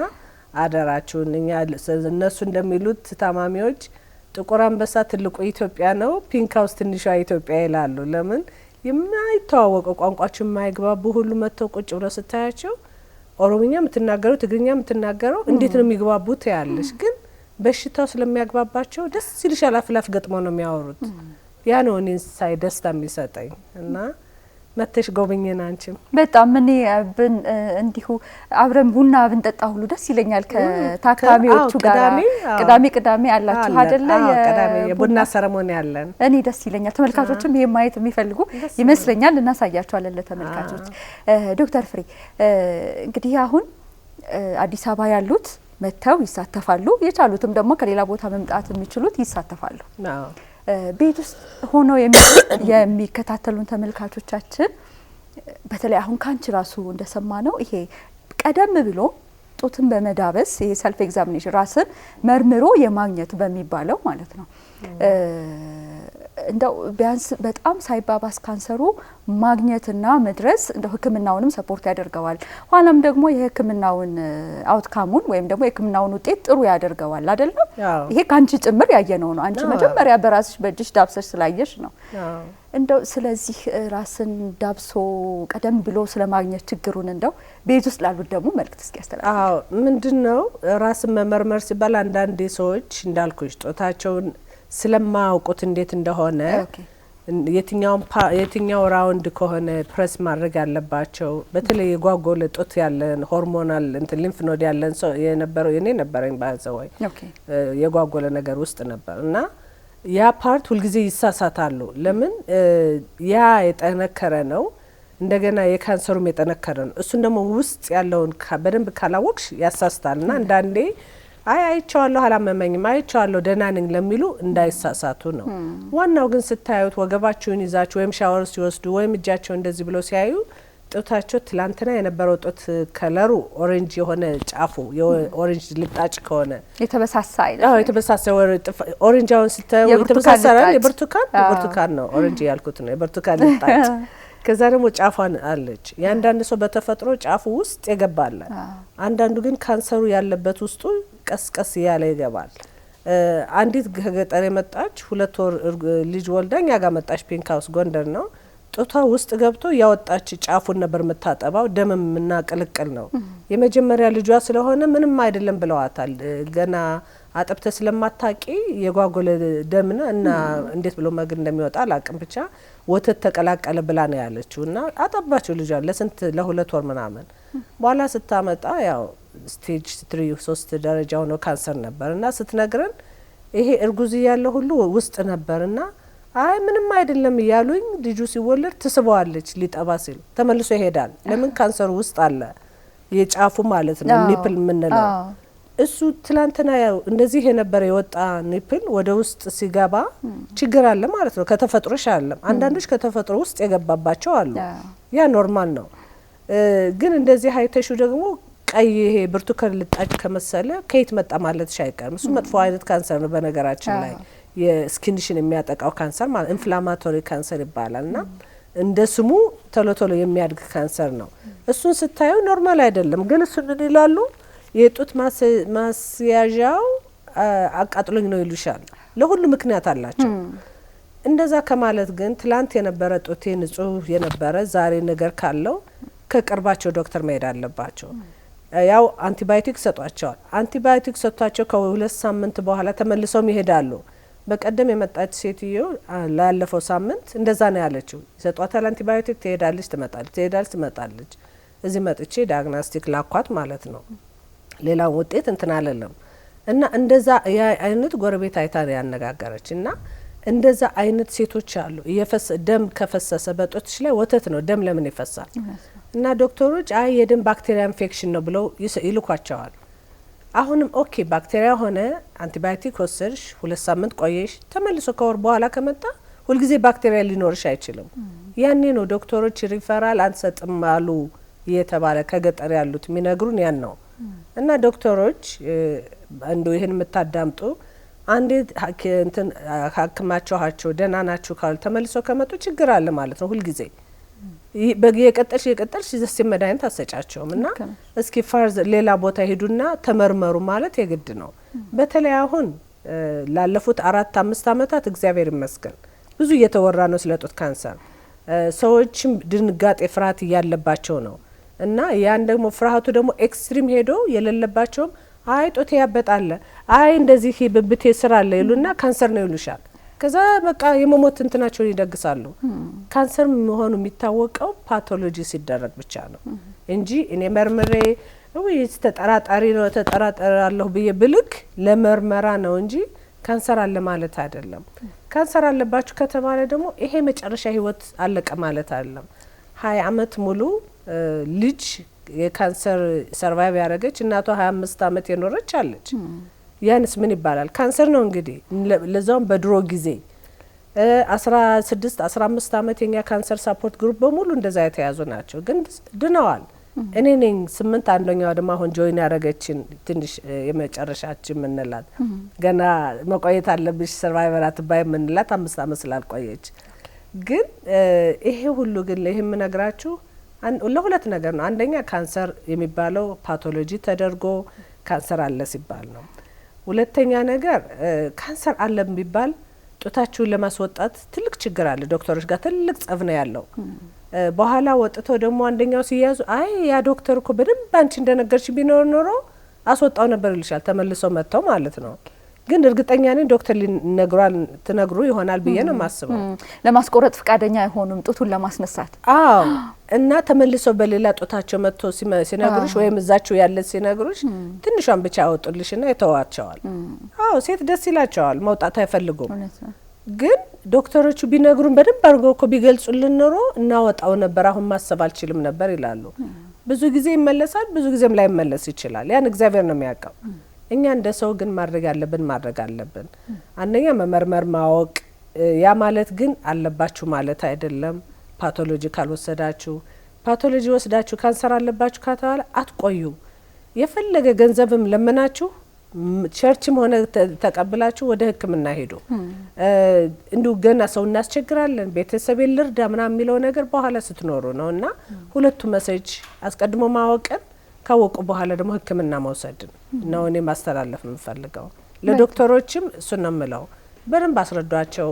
አደራችሁን እኛ እነሱ እንደሚሉት ታማሚዎች ጥቁር አንበሳ ትልቁ ኢትዮጵያ ነው፣ ፒንክ ሃውስ ትንሿ ኢትዮጵያ ይላሉ። ለምን የማይተዋወቀው ቋንቋቸው የማይግባቡ ሁሉ መጥተው ቁጭ ብለው ስታያቸው ኦሮምኛ የምትናገረው ትግርኛ የምትናገረው እንዴት ነው የሚግባቡት ያለሽ። ግን በሽታው ስለሚያግባባቸው ደስ ይልሻል። አፍላፍ ገጥመው ነው የሚያወሩት። ያ ነው እኔን ሳይ ደስታ የሚሰጠኝ። እና መተሽ ጎብኝን አንቺም። በጣም እኔ እንዲሁ አብረን ቡና ብንጠጣ ሁሉ ደስ ይለኛል ከታካሚዎቹ ጋር። ቅዳሜ አላችሁ አይደለ? ቅዳሜ የቡና ሰረሞኒ አለን። እኔ ደስ ይለኛል። ተመልካቾችም ይሄን ማየት የሚፈልጉ ይመስለኛል። እናሳያቸዋለን ለተመልካቾች። ዶክተር ፍሬ እንግዲህ አሁን አዲስ አበባ ያሉት መተው ይሳተፋሉ፣ የቻሉትም ደግሞ ከሌላ ቦታ መምጣት የሚችሉት ይሳተፋሉ። ቤት ውስጥ ሆኖ የሚከታተሉን ተመልካቾቻችን በተለይ አሁን ካንቺ ራሱ እንደሰማ ነው ይሄ ቀደም ብሎ ጡትን በመዳበስ ይሄ ሰልፍ ኤግዛሚኔሽን ራስን መርምሮ የማግኘት በሚባለው ማለት ነው እንደው ቢያንስ በጣም ሳይባባስ ካንሰሩ ማግኘትና መድረስ እንደው ሕክምናውንም ሰፖርት ያደርገዋል። ኋላም ደግሞ የሕክምናውን አውትካሙን ወይም ደግሞ የሕክምናውን ውጤት ጥሩ ያደርገዋል አይደለም? ይሄ ካንቺ ጭምር ያየነው ነው። አንቺ መጀመሪያ በራስሽ በእጅሽ ዳብሰሽ ስላየሽ ነው። እንደው ስለዚህ ራስን ዳብሶ ቀደም ብሎ ስለማግኘት ችግሩን እንደው ቤት ውስጥ ላሉት ደግሞ መልእክት እስኪ ያስተላልፉ። ምንድነው ራስን መመርመር ሲባል አንዳንድ ሰዎች እንዳልኩሽ ጦታቸውን ስለማያውቁት እንዴት እንደሆነ የትኛው ራውንድ ከሆነ ፕሬስ ማድረግ ያለባቸው በተለይ የጓጎለ ጡት ያለን ሆርሞናል እንትን ሊምፍ ኖድ ያለን ሰው የነበረው የኔ ነበረኝ ባዘወይ የጓጎለ ነገር ውስጥ ነበር እና ያ ፓርት ሁልጊዜ ይሳሳታሉ። ለምን ያ የጠነከረ ነው እንደገና የካንሰሩም የጠነከረ ነው። እሱን ደግሞ ውስጥ ያለውን በደንብ ካላወቅሽ ያሳስታልና አንዳንዴ አይቻለሁ አላመመኝም አይቻለሁ ደህና ነኝ ለሚሉ እንዳይሳሳቱ ነው። ዋናው ግን ስታዩት ወገባቸውን ይዛችሁ ወይም ሻወር ሲወስዱ ወይም እጃቸው እንደዚህ ብለው ሲያዩ ጡታቸው ትላንትና የነበረው ጡት ከለሩ ኦሬንጅ የሆነ ጫፉ የኦሬንጅ ልጣጭ ከሆነ የተበሳሳ የተበሳሳ ኦሬንጅ አሁን ስታዩ የተበሳሳ የብርቱካን ነው ኦሬንጅ ያልኩት ነው የብርቱካን ልጣጭ። ከዛ ደግሞ ጫፏን አለች። ያንዳንድ ሰው በተፈጥሮ ጫፉ ውስጥ ይገባል። አንዳንዱ ግን ካንሰሩ ያለበት ውስጡ ቀስቀስ ያለ ይገባል። አንዲት ከገጠር የመጣች 2 ወር ልጅ ወልዳኛ ጋር መጣች። ፒንክ ሃውስ ጎንደር ነው። ጡቷ ውስጥ ገብቶ ያወጣች ጫፉን ነበር የምታጠባው። ደምም እና ቅልቅል ነው። የመጀመሪያ ልጇ ስለሆነ ምንም አይደለም ብለዋታል። ገና አጥብተ ስለማታቂ የጓጎለ ደምና እና እንዴት ብሎ መግን እንደሚወጣ አላቅም ብቻ ወተት ተቀላቀለ ብላ ነው ያለችው እና አጠባቸው ልጇን ለ2 ወር ምናምን። በኋላ ስታመጣ ያው ስቴጅ 3 ደረጃው ነው ካንሰር ነበርና ስትነግረን ይሄ እርጉዝ ያለው ሁሉ ውስጥ ነበርና አይ ምንም አይደለም ያሉኝ። ልጁ ሲወለድ ትስበዋለች ሊጠባ ሲል ተመልሶ ይሄዳል። ለምን ካንሰሩ ውስጥ አለ የጫፉ ማለት ነው ኒፕል ምንለው እሱ ትላንትና ያው እንደዚህ የነበረ የወጣ ኒፕል ወደ ውስጥ ሲገባ ችግር አለ ማለት ነው። ከተፈጥሮሽ አይደለም። አንዳንዶች ከተፈጥሮ ውስጥ የገባባቸው አሉ። ያ ኖርማል ነው። ግን እንደዚህ አይተሹ ደግሞ ቀይ ይሄ ብርቱካን ልጣጭ ከመሰለ ከየት መጣ ማለትሽ አይቀርም። እሱ መጥፎ አይነት ካንሰር ነው በነገራችን ላይ የስኪንሽን የሚያጠቃው ካንሰር ማለት ኢንፍላማቶሪ ካንሰር ይባላልና እንደ ስሙ ቶሎ የሚያድግ ካንሰር ነው። እሱን ስታዩ ኖርማል አይደለም። ግን እሱ ምን ይላሉ? የጡት ማስያዣው አቃጥሎኝ ነው ይሉሻል። ለሁሉ ምክንያት አላቸው። እንደዛ ከማለት ግን ትላንት የነበረ ጡቴ ንጹህ የነበረ ዛሬ ነገር ካለው ከቅርባቸው ዶክተር መሄድ አለባቸው። ያው አንቲባዮቲክ ሰጧቸዋል። አንቲባዮቲክ ሰጥቷቸው ከ2 ሳምንት በኋላ ተመልሰው ይሄዳሉ። በቀደም የመጣች ሴትዮ ላለፈው ሳምንት እንደዛ ነው ያለችው። ይሰጧታል አንቲባዮቲክ፣ ትሄዳለች ትመጣለች። እዚህ መጥቼ ዳያግኖስቲክ ላኳት ማለት ነው። ሌላው ውጤት እንትን አለለም እና እንደዛ አይነት ጎረቤት አይታ ያነጋገረች እና እንደዛ አይነት ሴቶች አሉ። ደም ከፈሰሰ በጡትሽ ላይ ወተት ነው ደም ለምን ይፈሳል? እና ዶክተሮች አይ የደም ባክቴሪያ ኢንፌክሽን ነው ብለው ይልኳቸዋል። አሁንም ኦኬ ባክቴሪያ ሆነ አንቲባዮቲክ ወሰድሽ 2 ሳምንት ቆየሽ ተመልሶ ከወር በኋላ ከመጣ ሁልጊዜ ባክቴሪያ ሊኖርሽ አይችልም። ያኔ ነው ዶክተሮች ሪፈራል አንሰጥም አሉ የተባለ ከገጠር ያሉት የሚነግሩን ያን ነው። እና ዶክተሮች እንደው ይሄን የምታዳምጡ አንዴ እንትን ሀክማቸዋቸው ደህና ናችሁ ካሉ ተመልሶ ከመጡ ችግር አለ ማለት ነው። ሁልጊዜ የቀጠልሽ ዘስ መድኃኒት አሰጫቸውም እና እስኪ ፋርዝ ሌላ ቦታ ሄዱና ተመርመሩ ማለት የግድ ነው። በተለይ አሁን ላለፉት 4-5 አመታት እግዚአብሔር ይመስገን ብዙ እየተወራ ነው ስለ ጡት ካንሰር። ሰዎችም ድንጋጤ ፍርሃት እያለባቸው ነው እና ያን ደግሞ ፍርሃቱ ደግሞ ኤክስትሪም ሄዶ የሌለባቸውም አይ ጡቴ ያበጣል አይ እንደዚህ ብብቴ ስራ አለ ይሉና ካንሰር ነው ይሉሻል። ከዛ በቃ የመሞት እንትናቸውን ይደግሳሉ። ካንሰር መሆኑ የሚታወቀው ፓቶሎጂ ሲደረግ ብቻ ነው እንጂ እኔ መርምሬ ወይስ ተጠራጣሪ ነው ተጠራጣራለሁ ብዬ ብልክ ለመርመራ ነው እንጂ ካንሰር አለ ማለት አይደለም። ካንሰር አለባችሁ ከተባለ ደግሞ ይሄ መጨረሻ ህይወት አለቀ ማለት አይደለም። 20 አመት ሙሉ ልጅ የካንሰር ሰርቫይቭ ያደረገች እናቷ 25 አመት የኖረች አለች። ያንስ ምን ይባላል? ካንሰር ነው እንግዲህ። ለዛውም በድሮ ጊዜ 16 15 አመት የኛ ካንሰር ሳፖርት ግሩፕ በሙሉ እንደዛ የተያዙ ናቸው፣ ግን ድነዋል። እኔ ነኝ 8 አንደኛው ደግሞ አሁን ጆይን ያደረገችን ትንሽ የመጨረሻችን ምንላት ገና መቆየት አለብሽ ሰርቫይቨር አትባይ ምንላት 5 አመት ስላልቆየች። ግን ይሄ ሁሉ ግን ለይሄ ምነግራችሁ ለሁለት ነገር ነው። አንደኛ ካንሰር የሚባለው ፓቶሎጂ ተደርጎ ካንሰር አለ ሲባል ነው። ሁለተኛ ነገር ካንሰር አለ ቢባል ጡታችሁን ለማስወጣት ትልቅ ችግር አለ። ዶክተሮች ጋር ትልቅ ጸብ ነው ያለው። በኋላ ወጥቶ ደግሞ አንደኛው ሲያዙ አይ ያ ዶክተር እኮ በደንብ አንቺ እንደነገርሽ ቢኖር ኖሮ አስወጣው ነበር ይልሻል። ተመልሰው መጥተው ማለት ነው። ግን እርግጠኛ ነኝ ዶክተር ሊነግሯል ትነግሩ ይሆናል ብዬ ነው ማስበው። ለማስቆረጥ ፍቃደኛ አይሆኑም ጡቱን ለማስነሳት። አዎ እና ተመልሰው በሌላ ጡታቸው መጥቶ ሲነግሩሽ ወይም እዛችሁ ያለ ሲነግሩሽ ትንሿን ብቻ ያወጡልሽና ይተዋቸዋል። አዎ ሴት ደስ ይላቸዋል፣ መውጣት አይፈልጉም። ግን ዶክተሮቹ ቢነግሩን በደንብ አድርገው እኮ ቢገልጹልን ኖሮ እናወጣው ነበር፣ አሁን ማሰብ አልችልም ነበር ይላሉ። ብዙ ጊዜ ይመለሳል፣ ብዙ ጊዜም ላይ መለስ ይችላል። ያን እግዚአብሔር ነው የሚያውቀው። እኛ እንደ ሰው ግን ማድረግ አለብን። አንደኛ መመርመር ማወቅ። ያ ማለት ግን አለባችሁ ማለት አይደለም። ፓቶሎጂ ካልወሰዳችሁ ፓቶሎጂ ወስዳችሁ ካንሰር አለባችሁ ከተባለ አትቆዩ። የፈለገ ገንዘብም ለምናችሁ ቸርችም ሆነ ተቀብላችሁ ወደ ሕክምና ሄዱ። እንዲሁ ገና ሰው እናስቸግራለን ቤተሰብ ልርዳ ምናምን የሚለው ነገር በኋላ ስትኖሩ ነው። እና ሁለቱ መሰጅ አስቀድሞ ማወቅን ካወቁ በኋላ ደግሞ ሕክምና መውሰድን ነው እኔ ማስተላለፍ የምፈልገው። ለዶክተሮችም እሱ ነው የምለው፣ በደንብ አስረዷቸው።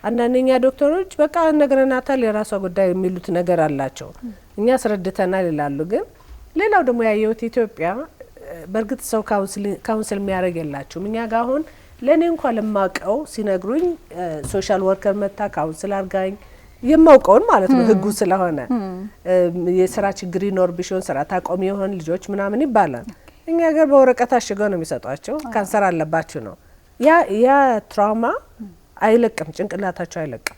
አንዳንደኛ ዶክተሮች በቃ ነግረናታል የራሷ ጉዳይ የሚሉት ነገር አላቸው። እኛ አስረድተናል ይላሉ። ግን ሌላው ደግሞ ያየሁት ኢትዮጵያ በእርግጥ ሰው ካውንስል የሚያደርግ የላችሁም። እኛ ጋር አሁን ለእኔ እንኳን ለማውቀው ሲነግሩኝ ሶሻል ወርከር መታ ካውንስል አርጋኝ የማውቀውን ማለት ነው ህጉ ስለሆነ የስራ ችግር ይኖር ቢሆን ስራ ታቆሚ ይሆን ልጆች ምናምን ይባላል። እኛ ጋር በወረቀት አሽገው ነው የሚሰጧቸው። ካንሰር አለባችሁ ነው። ያ ትራውማ አይለቅም፣ ጭንቅላታቸው አይለቅም።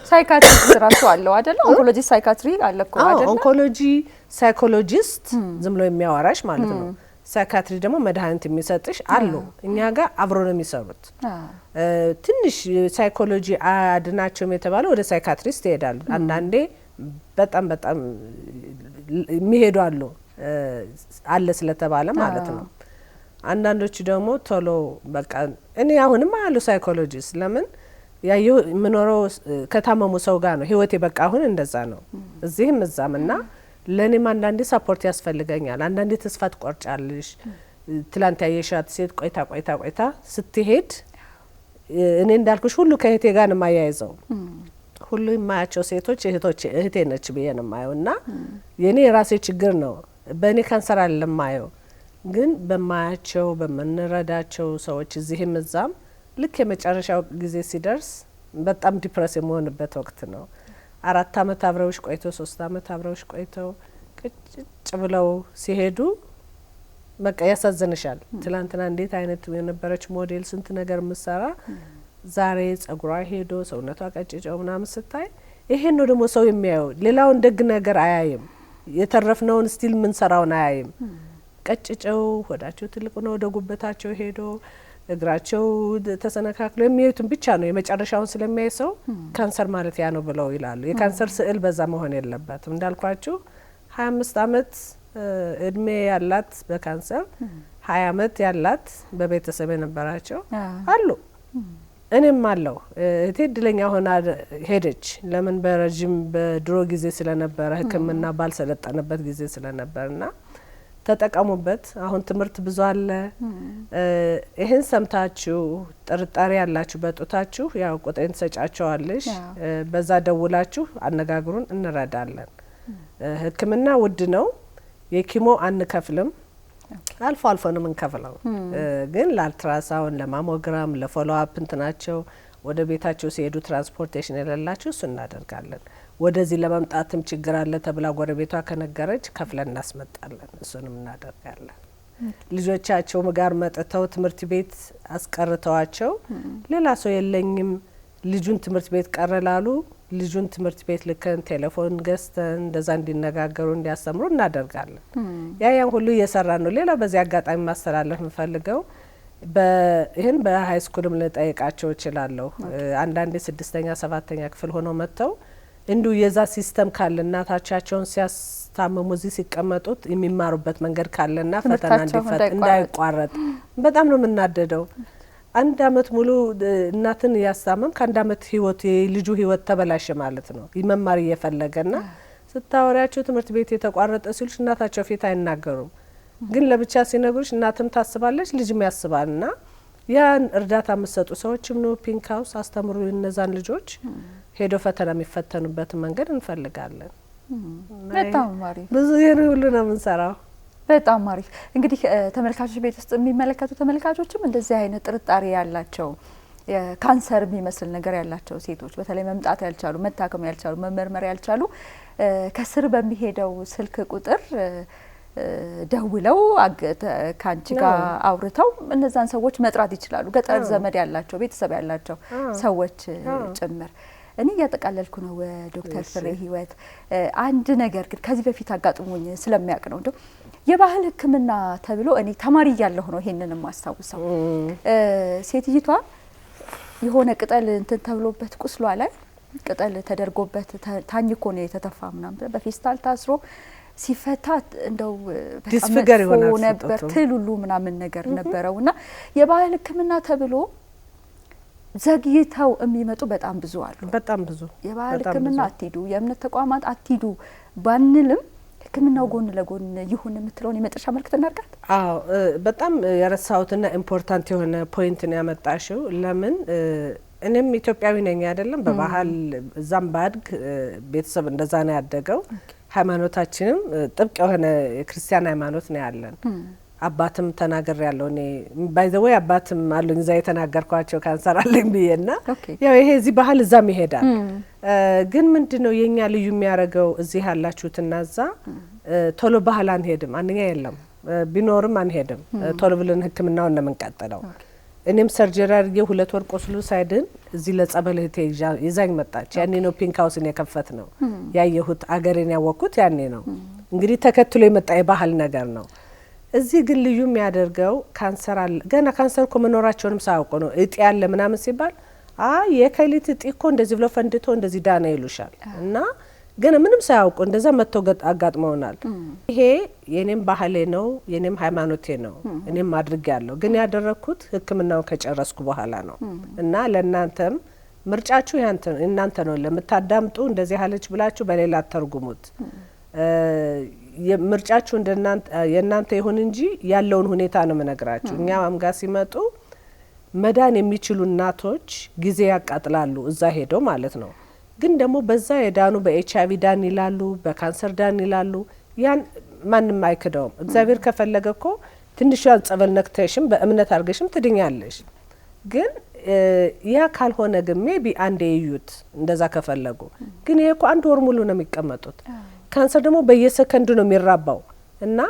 ሳይካትሪስት ራሱ አለው አይደል? ኦንኮሎጂ ሳይካትሪ አለ እኮ አይደል? ኦንኮሎጂ ሳይኮሎጂስት ዝም ብሎ የሚያወራሽ ማለት ነው። ሳይካትሪ ደግሞ መድኃኒት የሚሰጥሽ አሉ። እኛ ጋር አብሮ ነው የሚሰሩት። ትንሽ ሳይኮሎጂ አድናቸውም የተባለው ወደ ሳይካትሪስት ይሄዳሉ። አንዳንዴ በጣም የሚሄዱ አለ ስለተባለ ማለት ነው። አንዳንዶቹ ደግሞ ቶሎ በቃ እኔ አሁንም አሉ ሳይኮሎጂስት ለምን ያየው ምኖረው ከታመሙ ሰው ጋር ነው ህይወቴ በቃ አሁን እንደዛ ነው እዚህም እዛም። እና ለኔም አንዳንዴ ሰፖርት ያስፈልገኛል። አንዳንዴ ተስፋ ትቆርጫለሽ። ትላንት ያየሻት ሴት ቆይታ ስትሄድ እኔ እንዳልኩሽ ሁሉ ከእህቴ ጋር ነው የማያይዘው። ሁሉ የማያቸው ሴቶች እህቴ ነች ብዬ ነው የማየው። እና የኔ የራሴ ችግር ነው። በእኔ ካንሰር አይደለም የማየው፣ ግን በማያቸው በመንረዳቸው ሰዎች እዚህም እዛም ልክ የመጨረሻው ጊዜ ሲደርስ በጣም ዲፕረስ የመሆንበት ወቅት ነው። 4 አመት አብረውሽ ቆይተው 3 አመት አብረውሽ ቆይተው ቅጭ ብለው ሲሄዱ በቃ ያሳዝንሻል። ትላንትና እንዴት አይነት የነበረች ሞዴል ስንት ነገር ምሰራ ዛሬ ጸጉሯ ሄዶ ሰውነቷ ቀጭጨው ምናምን ስታይ ይሄን ነው ደግሞ ሰው የሚያየው። ሌላውን ደግ ነገር አያይም። የተረፍነውን ስቲል ምን ሰራውን አያይም። ቀጭጨው ሆዳቸው ትልቅ ነው ወደ ጉበታቸው ሄዶ እግራቸው ተሰነካክሎ የሚያዩትን ብቻ ነው የመጨረሻውን ስለሚያይ ሰው ካንሰር ማለት ያ ነው ብለው ይላሉ። የካንሰር ስዕል በዛ መሆን የለበትም። እንዳልኳችሁ 25 አመት እድሜ ያላት በካንሰር 20 አመት ያላት በቤተሰብ የነበራቸው አሉ። እኔም አለው እቴ እድለኛ ሆና ሄደች። ለምን በረጅም በድሮ ጊዜ ስለነበረ ሕክምና ባልሰለጠነበት ጊዜ ስለነበርና ተጠቀሙበት። አሁን ትምህርት ብዙ አለ። ይሄን ሰምታችሁ ጥርጣሬ ያላችሁ በጡታችሁ ያው ቁጥሬን ትሰጫቸዋለሽ። በዛ ደውላችሁ አነጋግሩን፣ እንረዳለን። ሕክምና ውድ ነው። የኪሞ አንከፍልም። አልፎ ነው የምንከፍለው። ግን ለአልትራሳውንድ፣ ለማሞግራም፣ ለፎሎ አፕ እንትናቸው ወደ ቤታቸው ሲሄዱ ትራንስፖርቴሽን የሌላቸው እሱ እናደርጋለን። ወደዚህ ለመምጣትም ችግር አለ ተብላ ጎረቤቷ ከነገረች ከፍለን እናስመጣለን። እሱንም እናደርጋለን። ልጆቻቸው ጋር መጥተው ትምህርት ቤት አስቀርተዋቸው ሌላ ሰው የለኝም ልጁን ትምህርት ቤት ቀረላሉ ልጁን ትምህርት ቤት ልከን ቴሌፎን ገዝተን እንደዛ እንዲነጋገሩ እንዲያስተምሩ እናደርጋለን። ያን ሁሉ እየሰራ ነው። ሌላ በዚህ አጋጣሚ ማስተላለፍ የምፈልገው ይህን በሀይ ስኩልም ልጠይቃቸው እችላለሁ። አንዳንዴ 6ኛ 7ኛ ክፍል ሆነው መጥተው እንዲሁ የዛ ሲስተም ካለ እናታቸውን ሲያስታምሙ እዚህ ሲቀመጡት የሚማሩበት መንገድ ካለና ፈተና እንዳይቋረጥ በጣም ነው የምናደደው። አንድ አመት ሙሉ እናትን ያስታመም ከአንድ አመት ህይወት የልጁ ህይወት ተበላሸ ማለት ነው። ይመማር እየፈለገና ስታወሪያቸው ትምህርት ቤት የተቋረጠ ሲሉሽ እናታቸው ፊት አይናገሩም። ግን ለብቻ ሲነግሩሽ እናትም ታስባለች ልጅም ያስባልና ያን እርዳታ የምትሰጡ ሰዎችም ነው ፒንክ ሃውስ አስተምሩ እነዛን ልጆች ሄዶ ፈተና የሚፈተኑበት መንገድ እንፈልጋለን። በጣም አሪፍ ብዙ ይሄን ሁሉ ነው የምንሰራው። በጣም አሪፍ። እንግዲህ ተመልካቾች ቤት ውስጥ የሚመለከቱ ተመልካቾችም እንደዚህ አይነት ጥርጣሬ ያላቸው ካንሰር የሚመስል ነገር ያላቸው ሴቶች በተለይ መምጣት ያልቻሉ መታከም ያልቻሉ መመርመር ያልቻሉ ከስር በሚሄደው ስልክ ቁጥር ደውለው ካንቺ ጋር አውርተው እነዛን ሰዎች መጥራት ይችላሉ። ገጠር ዘመድ ያላቸው ቤተሰብ ያላቸው ሰዎች ጭምር። እኔ ያጠቃለልኩ ነው ዶክተር ፍሬ ህይወት። አንድ ነገር ግን ከዚህ በፊት አጋጥሞኝ ስለሚያውቅ ነው እንደው የባህል ሕክምና ተብሎ እኔ ተማሪ እያለሁ ነው ይሄንን ማስታውሰው። ሴትይቷ የሆነ ቅጠል እንትን ተብሎበት ቁስሏ ላይ ቅጠል ተደርጎበት ታኝኮ ነው የተተፋ ምናምን በፌስታል ታስሮ ሲፈታ እንደው ዲስፊገር ይሆናል ነበር ትሉሉ ምናምን ነገር ነበረውና የባህል ሕክምና ተብሎ ዘግይተው የሚመጡ በጣም ብዙ አሉ። በጣም ብዙ የባህል ሕክምና አትሂዱ የእምነት ተቋማት አትሂዱ ባንልም ሕክምናው ጎን ለጎን ይሁን የምትለውን የመጨረሻ መልእክት እናርጋት። አዎ በጣም የረሳውትና ኢምፖርታንት የሆነ ፖይንት ነው ያመጣሽው። ለምን እኔም ኢትዮጵያዊ ነኝ አይደለም በባህል እዛም ባድግ ቤተሰብ እንደዛ ነው ያደገው። ሃይማኖታችንም ጥብቅ የሆነ የክርስቲያን ሃይማኖት ነው ያለን። አባትም ተናገር ያለው እኔ ባይ ዘ ወይ አባትም አሉኝ እዛ የተናገርኳቸው ካንሰር አለኝ ብዬና ያው ይሄ እዚህ ባህል እዛም ይሄዳል። ግን ምንድነው የኛ ልዩ የሚያረገው እዚህ ያላችሁትና እዛ ቶሎ ባህል አንሄድም። አንኛ የለም ቢኖርም አንሄድም ቶሎ ብለን ህክምናውን ነው የምንቀጥለው። እኔም ሰርጀሪ አድርጌ 2 ወር ቆስሎ ሳይድን እዚህ ለጸበል እህቴ ይዛኝ መጣች። ያኔ ነው ፒንክ ሃውስን የከፈት ነው ያየሁት አገሬን ያወቅኩት ያኔ ነው። እንግዲህ ተከትሎ የመጣ የባህል ነገር ነው። እዚህ ግን ልዩ የሚያደርገው ካንሰር አለ ገና ካንሰር እኮ መኖራቸውንም ሳያውቁ ነው እጢ ያለ ምናምን ሲባል የከሊት እጢ እኮ እንደዚህ ብሎ ፈንድቶ እንደዚህ ዳና ይሉሻል። እና ገና ምንም ሳያውቁ እንደዛ መጥተው አጋጥመውናል። ይሄ የኔም ባህሌ ነው የኔም ሃይማኖቴ ነው እኔም አድርጌያለሁ። ግን ያደረኩት ህክምናው ከጨረስኩ በኋላ ነው። እና ለእናንተም ምርጫችሁ እናንተ ነው ለምታዳምጡ እንደዚህ አለች ብላችሁ በሌላ ተርጉሙት። ምርጫችሁ የእናንተ ይሁን እንጂ ያለውን ሁኔታ ነው መነግራችሁ። እኛ አምጋ ሲመጡ መዳን የሚችሉ እናቶች ጊዜ ያቃጥላሉ እዛ ሄደው ማለት ነው። ግን ደግሞ በዛ የዳኑ በኤችአይቪ ዳን ይላሉ በካንሰር ዳን ይላሉ። ያን ማንም አይክደውም። እግዚአብሔር ከፈለገ እኮ ትንሿን ጸበል ነክተሽም በእምነት አድርገሽም ትድኛለሽ። ግን ያ ካልሆነ ግን ሜቢ አንዴ ይዩት እንደዛ ከፈለጉ። ግን ይሄ እኮ 1 ወር ሙሉ ነው የሚቀመጡት። ካንሰር ደግሞ በየሰከንዱ ነው የሚራባው እና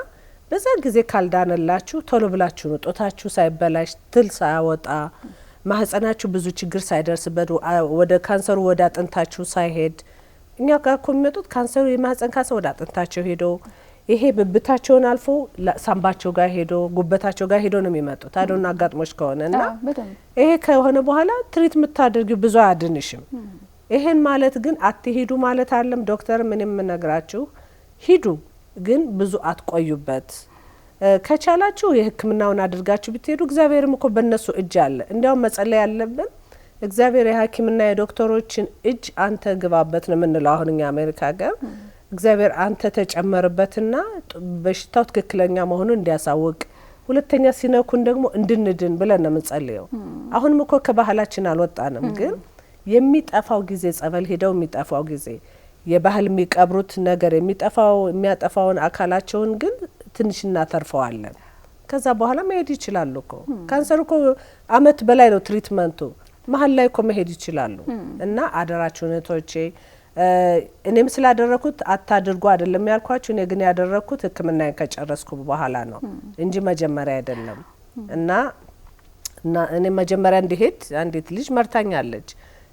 በዛ ጊዜ ካልዳነላችሁ ቶሎ ብላችሁ ነው ጦታችሁ ሳይበላሽ ትል ሳያወጣ ማህፀናችሁ ብዙ ችግር ሳይደርስበት ወደ ካንሰሩ ወደ አጥንታችሁ ሳይሄድ እኛ ጋር እኮ የሚመጡት ካንሰሩ የማህፀን ካንሰር ወደ አጥንታቸው ሄዶ ይሄ ብብታቸውን አልፎ ሳምባቸው ጋር ሄዶ ጉበታቸው ጋር ሄዶ ነው የሚመጡት። አዶና አጋጥሞሽ ከሆነና ይሄ ከሆነ በኋላ ትሪት የምታደርጊው ብዙ አያድንሽም። ይሄን ማለት ግን አትሄዱ ማለት አይደለም። ዶክተር ምንም ነግራችሁ ሂዱ ግን ብዙ አትቆዩበት። ከቻላችሁ የህክምናውን አድርጋችሁ ብትሄዱ እግዚአብሔርም እኮ በእነሱ እጅ አለ። እንዲያውም መጸለይ ያለብን እግዚአብሔር የሐኪምና የዶክተሮችን እጅ አንተ ግባበት ነው የምንለው። አሁን እኛ አሜሪካ ሀገር እግዚአብሔር አንተ ተጨመርበትና በሽታው ትክክለኛ መሆኑን እንዲያሳውቅ ሁለተኛ ሲነኩን ደግሞ እንድንድን ብለን ነው የምንጸልየው። አሁንም እኮ ከባህላችን አልወጣንም። ግን የሚጠፋው ጊዜ ጸበል ሄደው የሚጠፋው ጊዜ የባህል የሚቀብሩት ነገር የሚያጠፋውን አካላቸውን ግን ትንሽ እናተርፈዋለን። ከዛ በኋላ መሄድ ይችላሉ እኮ። ካንሰር እኮ አመት በላይ ነው ትሪትመንቱ። መሀል ላይ እኮ መሄድ ይችላሉ። እና አደራችሁን እህቶቼ እኔም ስላደረኩት አታድርጉ አይደለም ያልኳችሁ። እኔ ግን ያደረኩት ሕክምናዬን ከጨረስኩ በኋላ ነው እንጂ መጀመሪያ አይደለም። እና እኔ መጀመሪያ እንዲሄድ አንዲት ልጅ መርታኛለች።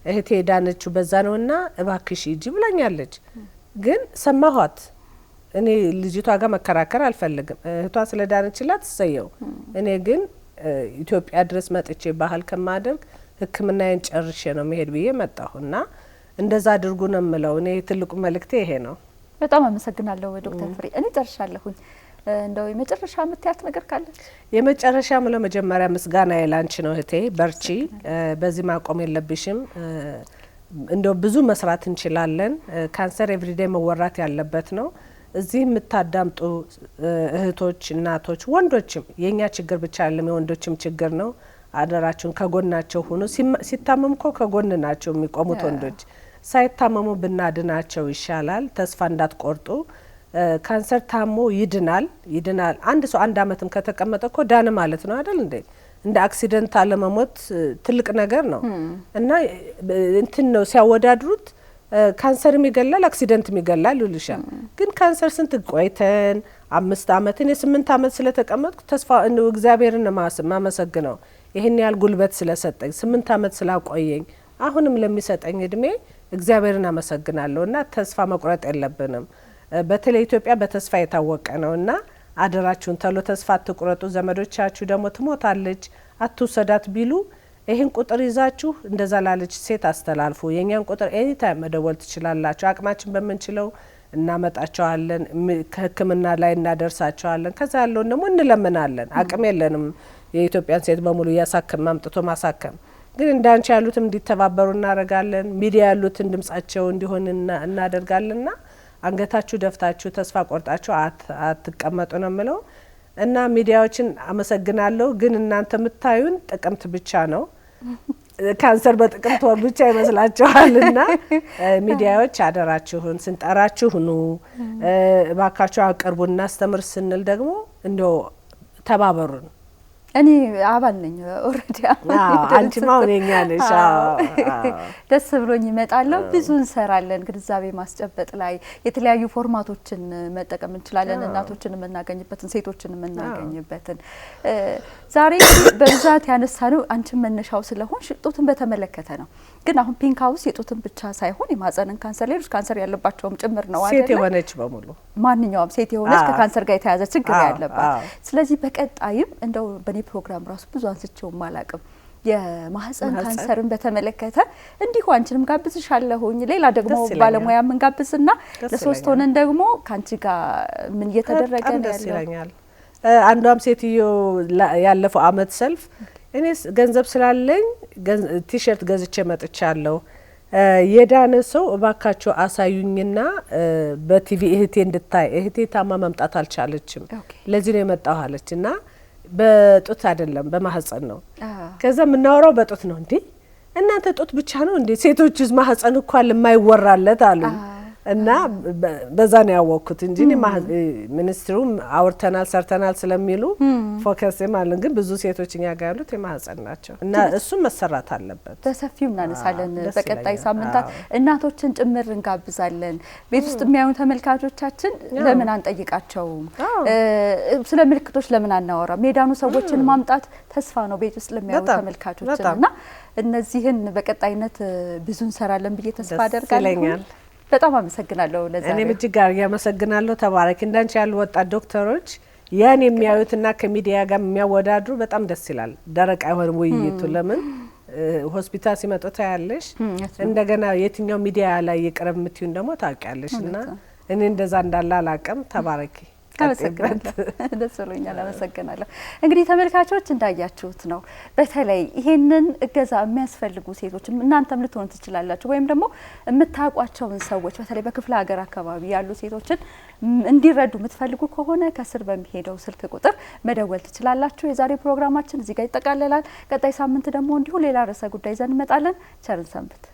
እህቴ ዳነችው በዛ ነውና እባክሽ ሂጂ ብላኛለች። ግን ሰማኋት። እኔ ልጅቷ ጋር መከራከር አልፈልግም። እህቷ ስለዳነችላት ትሰየው። እኔ ግን ኢትዮጵያ ድረስ መጥቼ ባህል ከማደርግ ሕክምናዬን ጨርሼ ነው መሄድ ብዬ መጣሁና እንደዛ አድርጉ ነው የምለው። እኔ ትልቁ መልእክቴ ይሄ ነው። በጣም አመሰግናለሁ ዶክተር ፍሬ። እኔ ጨርሻለሁኝ። እንደው የመጨረሻ የምትያት ነገር ካለ? የመጨረሻ ምለው መጀመሪያ ምስጋና የላንቺ ነው እህቴ። በርቺ፣ በዚህ ማቆም የለብሽም። እንደው ብዙ መስራት እንችላለን። ካንሰር ኤቭሪዴይ መወራት ያለበት ነው። እዚህ የምታዳምጡ እህቶች፣ እናቶች፣ ወንዶችም የኛ ችግር ብቻ አይደለም የወንዶችም ችግር ነው። አደራችሁን ከጎናቸው ሁኑ። ሲታመሙ እኮ ከጎን ናቸው የሚቆሙት ወንዶች። ሳይታመሙ ብናድናቸው ይሻላል። ተስፋ እንዳትቆርጡ። ካንሰር ታሞ ይድናል። አንድ ሰው 1 አመትም ከተቀመጠ እኮ ዳነ ማለት ነው አይደል እንዴ? እንደ አክሲደንት አለመሞት ትልቅ ነገር ነው። እና እንትን ነው ሲያወዳድሩት ካንሰርም ይገላል አክሲደንትም ይገላል ይሉሻል። ግን ካንሰር ስንት ቆይተን 5 አመት እኔ 8 አመት ስለተቀመጥኩ ተስፋ እግዚአብሔርን ማመሰግነው ይሄን ያህል ጉልበት ስለሰጠኝ 8 አመት ስላቆየኝ አሁንም ለሚሰጠኝ እድሜ እግዚአብሔርን አመሰግናለሁ። እና ተስፋ መቁረጥ የለብንም። በተለይ ኢትዮጵያ በተስፋ የታወቀ ነውና አደራችሁን ተሎ ተስፋ አትቁረጡ። ዘመዶቻችሁ ደግሞ ትሞታለች አትውሰዳት ቢሉ ይህን ቁጥር ይዛችሁ እንደዛ ላለች ሴት አስተላልፉ። የኛን ቁጥር ኤኒ ታይም መደወል ትችላላችሁ። አቅማችን በምንችለው እናመጣቸዋለን፣ ከሕክምና ላይ እናደርሳቸዋለን። ከዛ ያለውን ደግሞ እንለምናለን። አቅም የለንም የኢትዮጵያን ሴት በሙሉ እያሳከም አምጥቶ ማሳከም። ግን እንዳንቺ ያሉትም እንዲተባበሩ እናደርጋለን። ሚዲያ ያሉትን ድምጻቸው እንዲሆን እናደርጋለንና አንገታችሁ ደፍታችሁ ተስፋ ቆርጣችሁ አትቀመጡ ነው የምለው። እና ሚዲያዎችን አመሰግናለሁ። ግን እናንተ የምታዩን ጥቅምት ብቻ ነው። ካንሰር በጥቅምት ወር ብቻ ይመስላችኋልና ሚዲያዎች አደራችሁን ስንጠራችሁ ኑ እባካችሁ አቅርቡ። እናስተምር ስንል ደግሞ እንደው ተባበሩን። እኔ አባል ነኝ ኦሬዲ። አንቺ ማውነኛ ነሽ። ደስ ብሎኝ እመጣለሁ። ብዙ እንሰራለን ግንዛቤ ማስጨበጥ ላይ የተለያዩ ፎርማቶችን መጠቀም እንችላለን። እናቶችን የምናገኝበትን ሴቶችን የምናገኝበትን ዛሬ በብዛት ያነሳነው አንቺን መነሻው ስለሆንሽ ጡትን በተመለከተ ነው። ግን አሁን ፒንክ ሃውስ የጡትን ብቻ ሳይሆን የማህፀንን ካንሰር ሌሎች ካንሰር ያለባቸውም ጭምር ነው አይደል? ሴት የሆነች በሙሉ ማንኛውም ሴት የሆነች ከካንሰር ጋር የተያዘ ችግር ያለባት። ስለዚህ በቀጣይም እንደው በኔ ፕሮግራም ራሱ ብዙ አንስቼው ማላቅም የማህፀን ካንሰርን በተመለከተ እንዲሁ አንቺንም ጋብዝሻለሁኝ። ሌላ ደግሞ ባለሙያ ምን ጋብዝና ለሶስት ሆነን ደግሞ ካንቺ ጋር ምን እየተደረገ ነው ያለው። አንዷም ሴትዮ ያለፈው አመት ሰልፍ እኔ ገንዘብ ስላለኝ ቲሸርት ገዝቼ መጥቻለሁ። የዳነ ሰው እባካችሁ አሳዩኝና በቲቪ እህቴ እንድታይ። እህቴ ታማ መምጣት አልቻለችም። ለዚህ ነው የመጣው አለችና በጡት አይደለም በማህፀን ነው። ከዛ የምናወራው በጡት ነው። እንዴ እናንተ ጡት ብቻ ነው እንዴ? ሴቶችስ ማህፀን እኮ የማይወራለት አሉ። እና በዛ ነው ያወቅኩት እንጂ ሚኒስትሩም አውርተናል ሰርተናል ስለሚሉ ፎከስ ማለት ግን ብዙ ሴቶች እኛ ጋር ያሉት የማህፀን ናቸው። እና እሱ መሰራት አለበት። በሰፊው እናነሳለን በቀጣይ ሳምንታት። እናቶችን ጭምር እንጋብዛለን። ቤት ውስጥ የሚያዩ ተመልካቾቻችን ለምን አንጠይቃቸውም? ስለ ምልክቶች ለምን አናወራ? ሜዳኑ ሰዎችን ማምጣት ተስፋ ነው ቤት ውስጥ ለሚያዩ ተመልካቾችን እና እነዚህን በቀጣይነት ብዙ እንሰራለን ብዬ ተስፋ አደርጋለሁ። በጣም አመሰግናለሁ። ለዛሬ እኔም እጅግ ጋር ያመሰግናለሁ። ተባረክ። እንዳንቺ ያሉ ወጣት ዶክተሮች ያን የሚያዩትና ከሚዲያ ጋር የሚያወዳድሩ በጣም ደስ ይላል። ደረቅ አይሆንም ውይይቱ። ለምን ሆስፒታል ሲመጡ ታያለሽ፣ እንደገና የትኛው ሚዲያ ላይ ይቅረብ የምትዩን ደግሞ ታውቂያለሽ። እና እኔ እንደዛ እንዳለ አላቅም። ተባረኪ። አመሰግናለሁ። ደስ ብሎኛል። አመሰግናለሁ። እንግዲህ ተመልካቾች እንዳያችሁት ነው። በተለይ ይሄንን እገዛ የሚያስፈልጉ ሴቶች እናንተም ልትሆኑ ትችላላችሁ፣ ወይም ደግሞ የምታውቋቸውን ሰዎች በተለይ በክፍለ ሀገር አካባቢ ያሉ ሴቶችን እንዲረዱ የምትፈልጉ ከሆነ ከስር በሚሄደው ስልክ ቁጥር መደወል ትችላላችሁ። የዛሬ ፕሮግራማችን እዚህ ጋር ይጠቃለላል። ቀጣይ ሳምንት ደግሞ እንዲሁ ሌላ ርዕሰ ጉዳይ ይዘን እንመጣለን። ቸርን ሰንብት።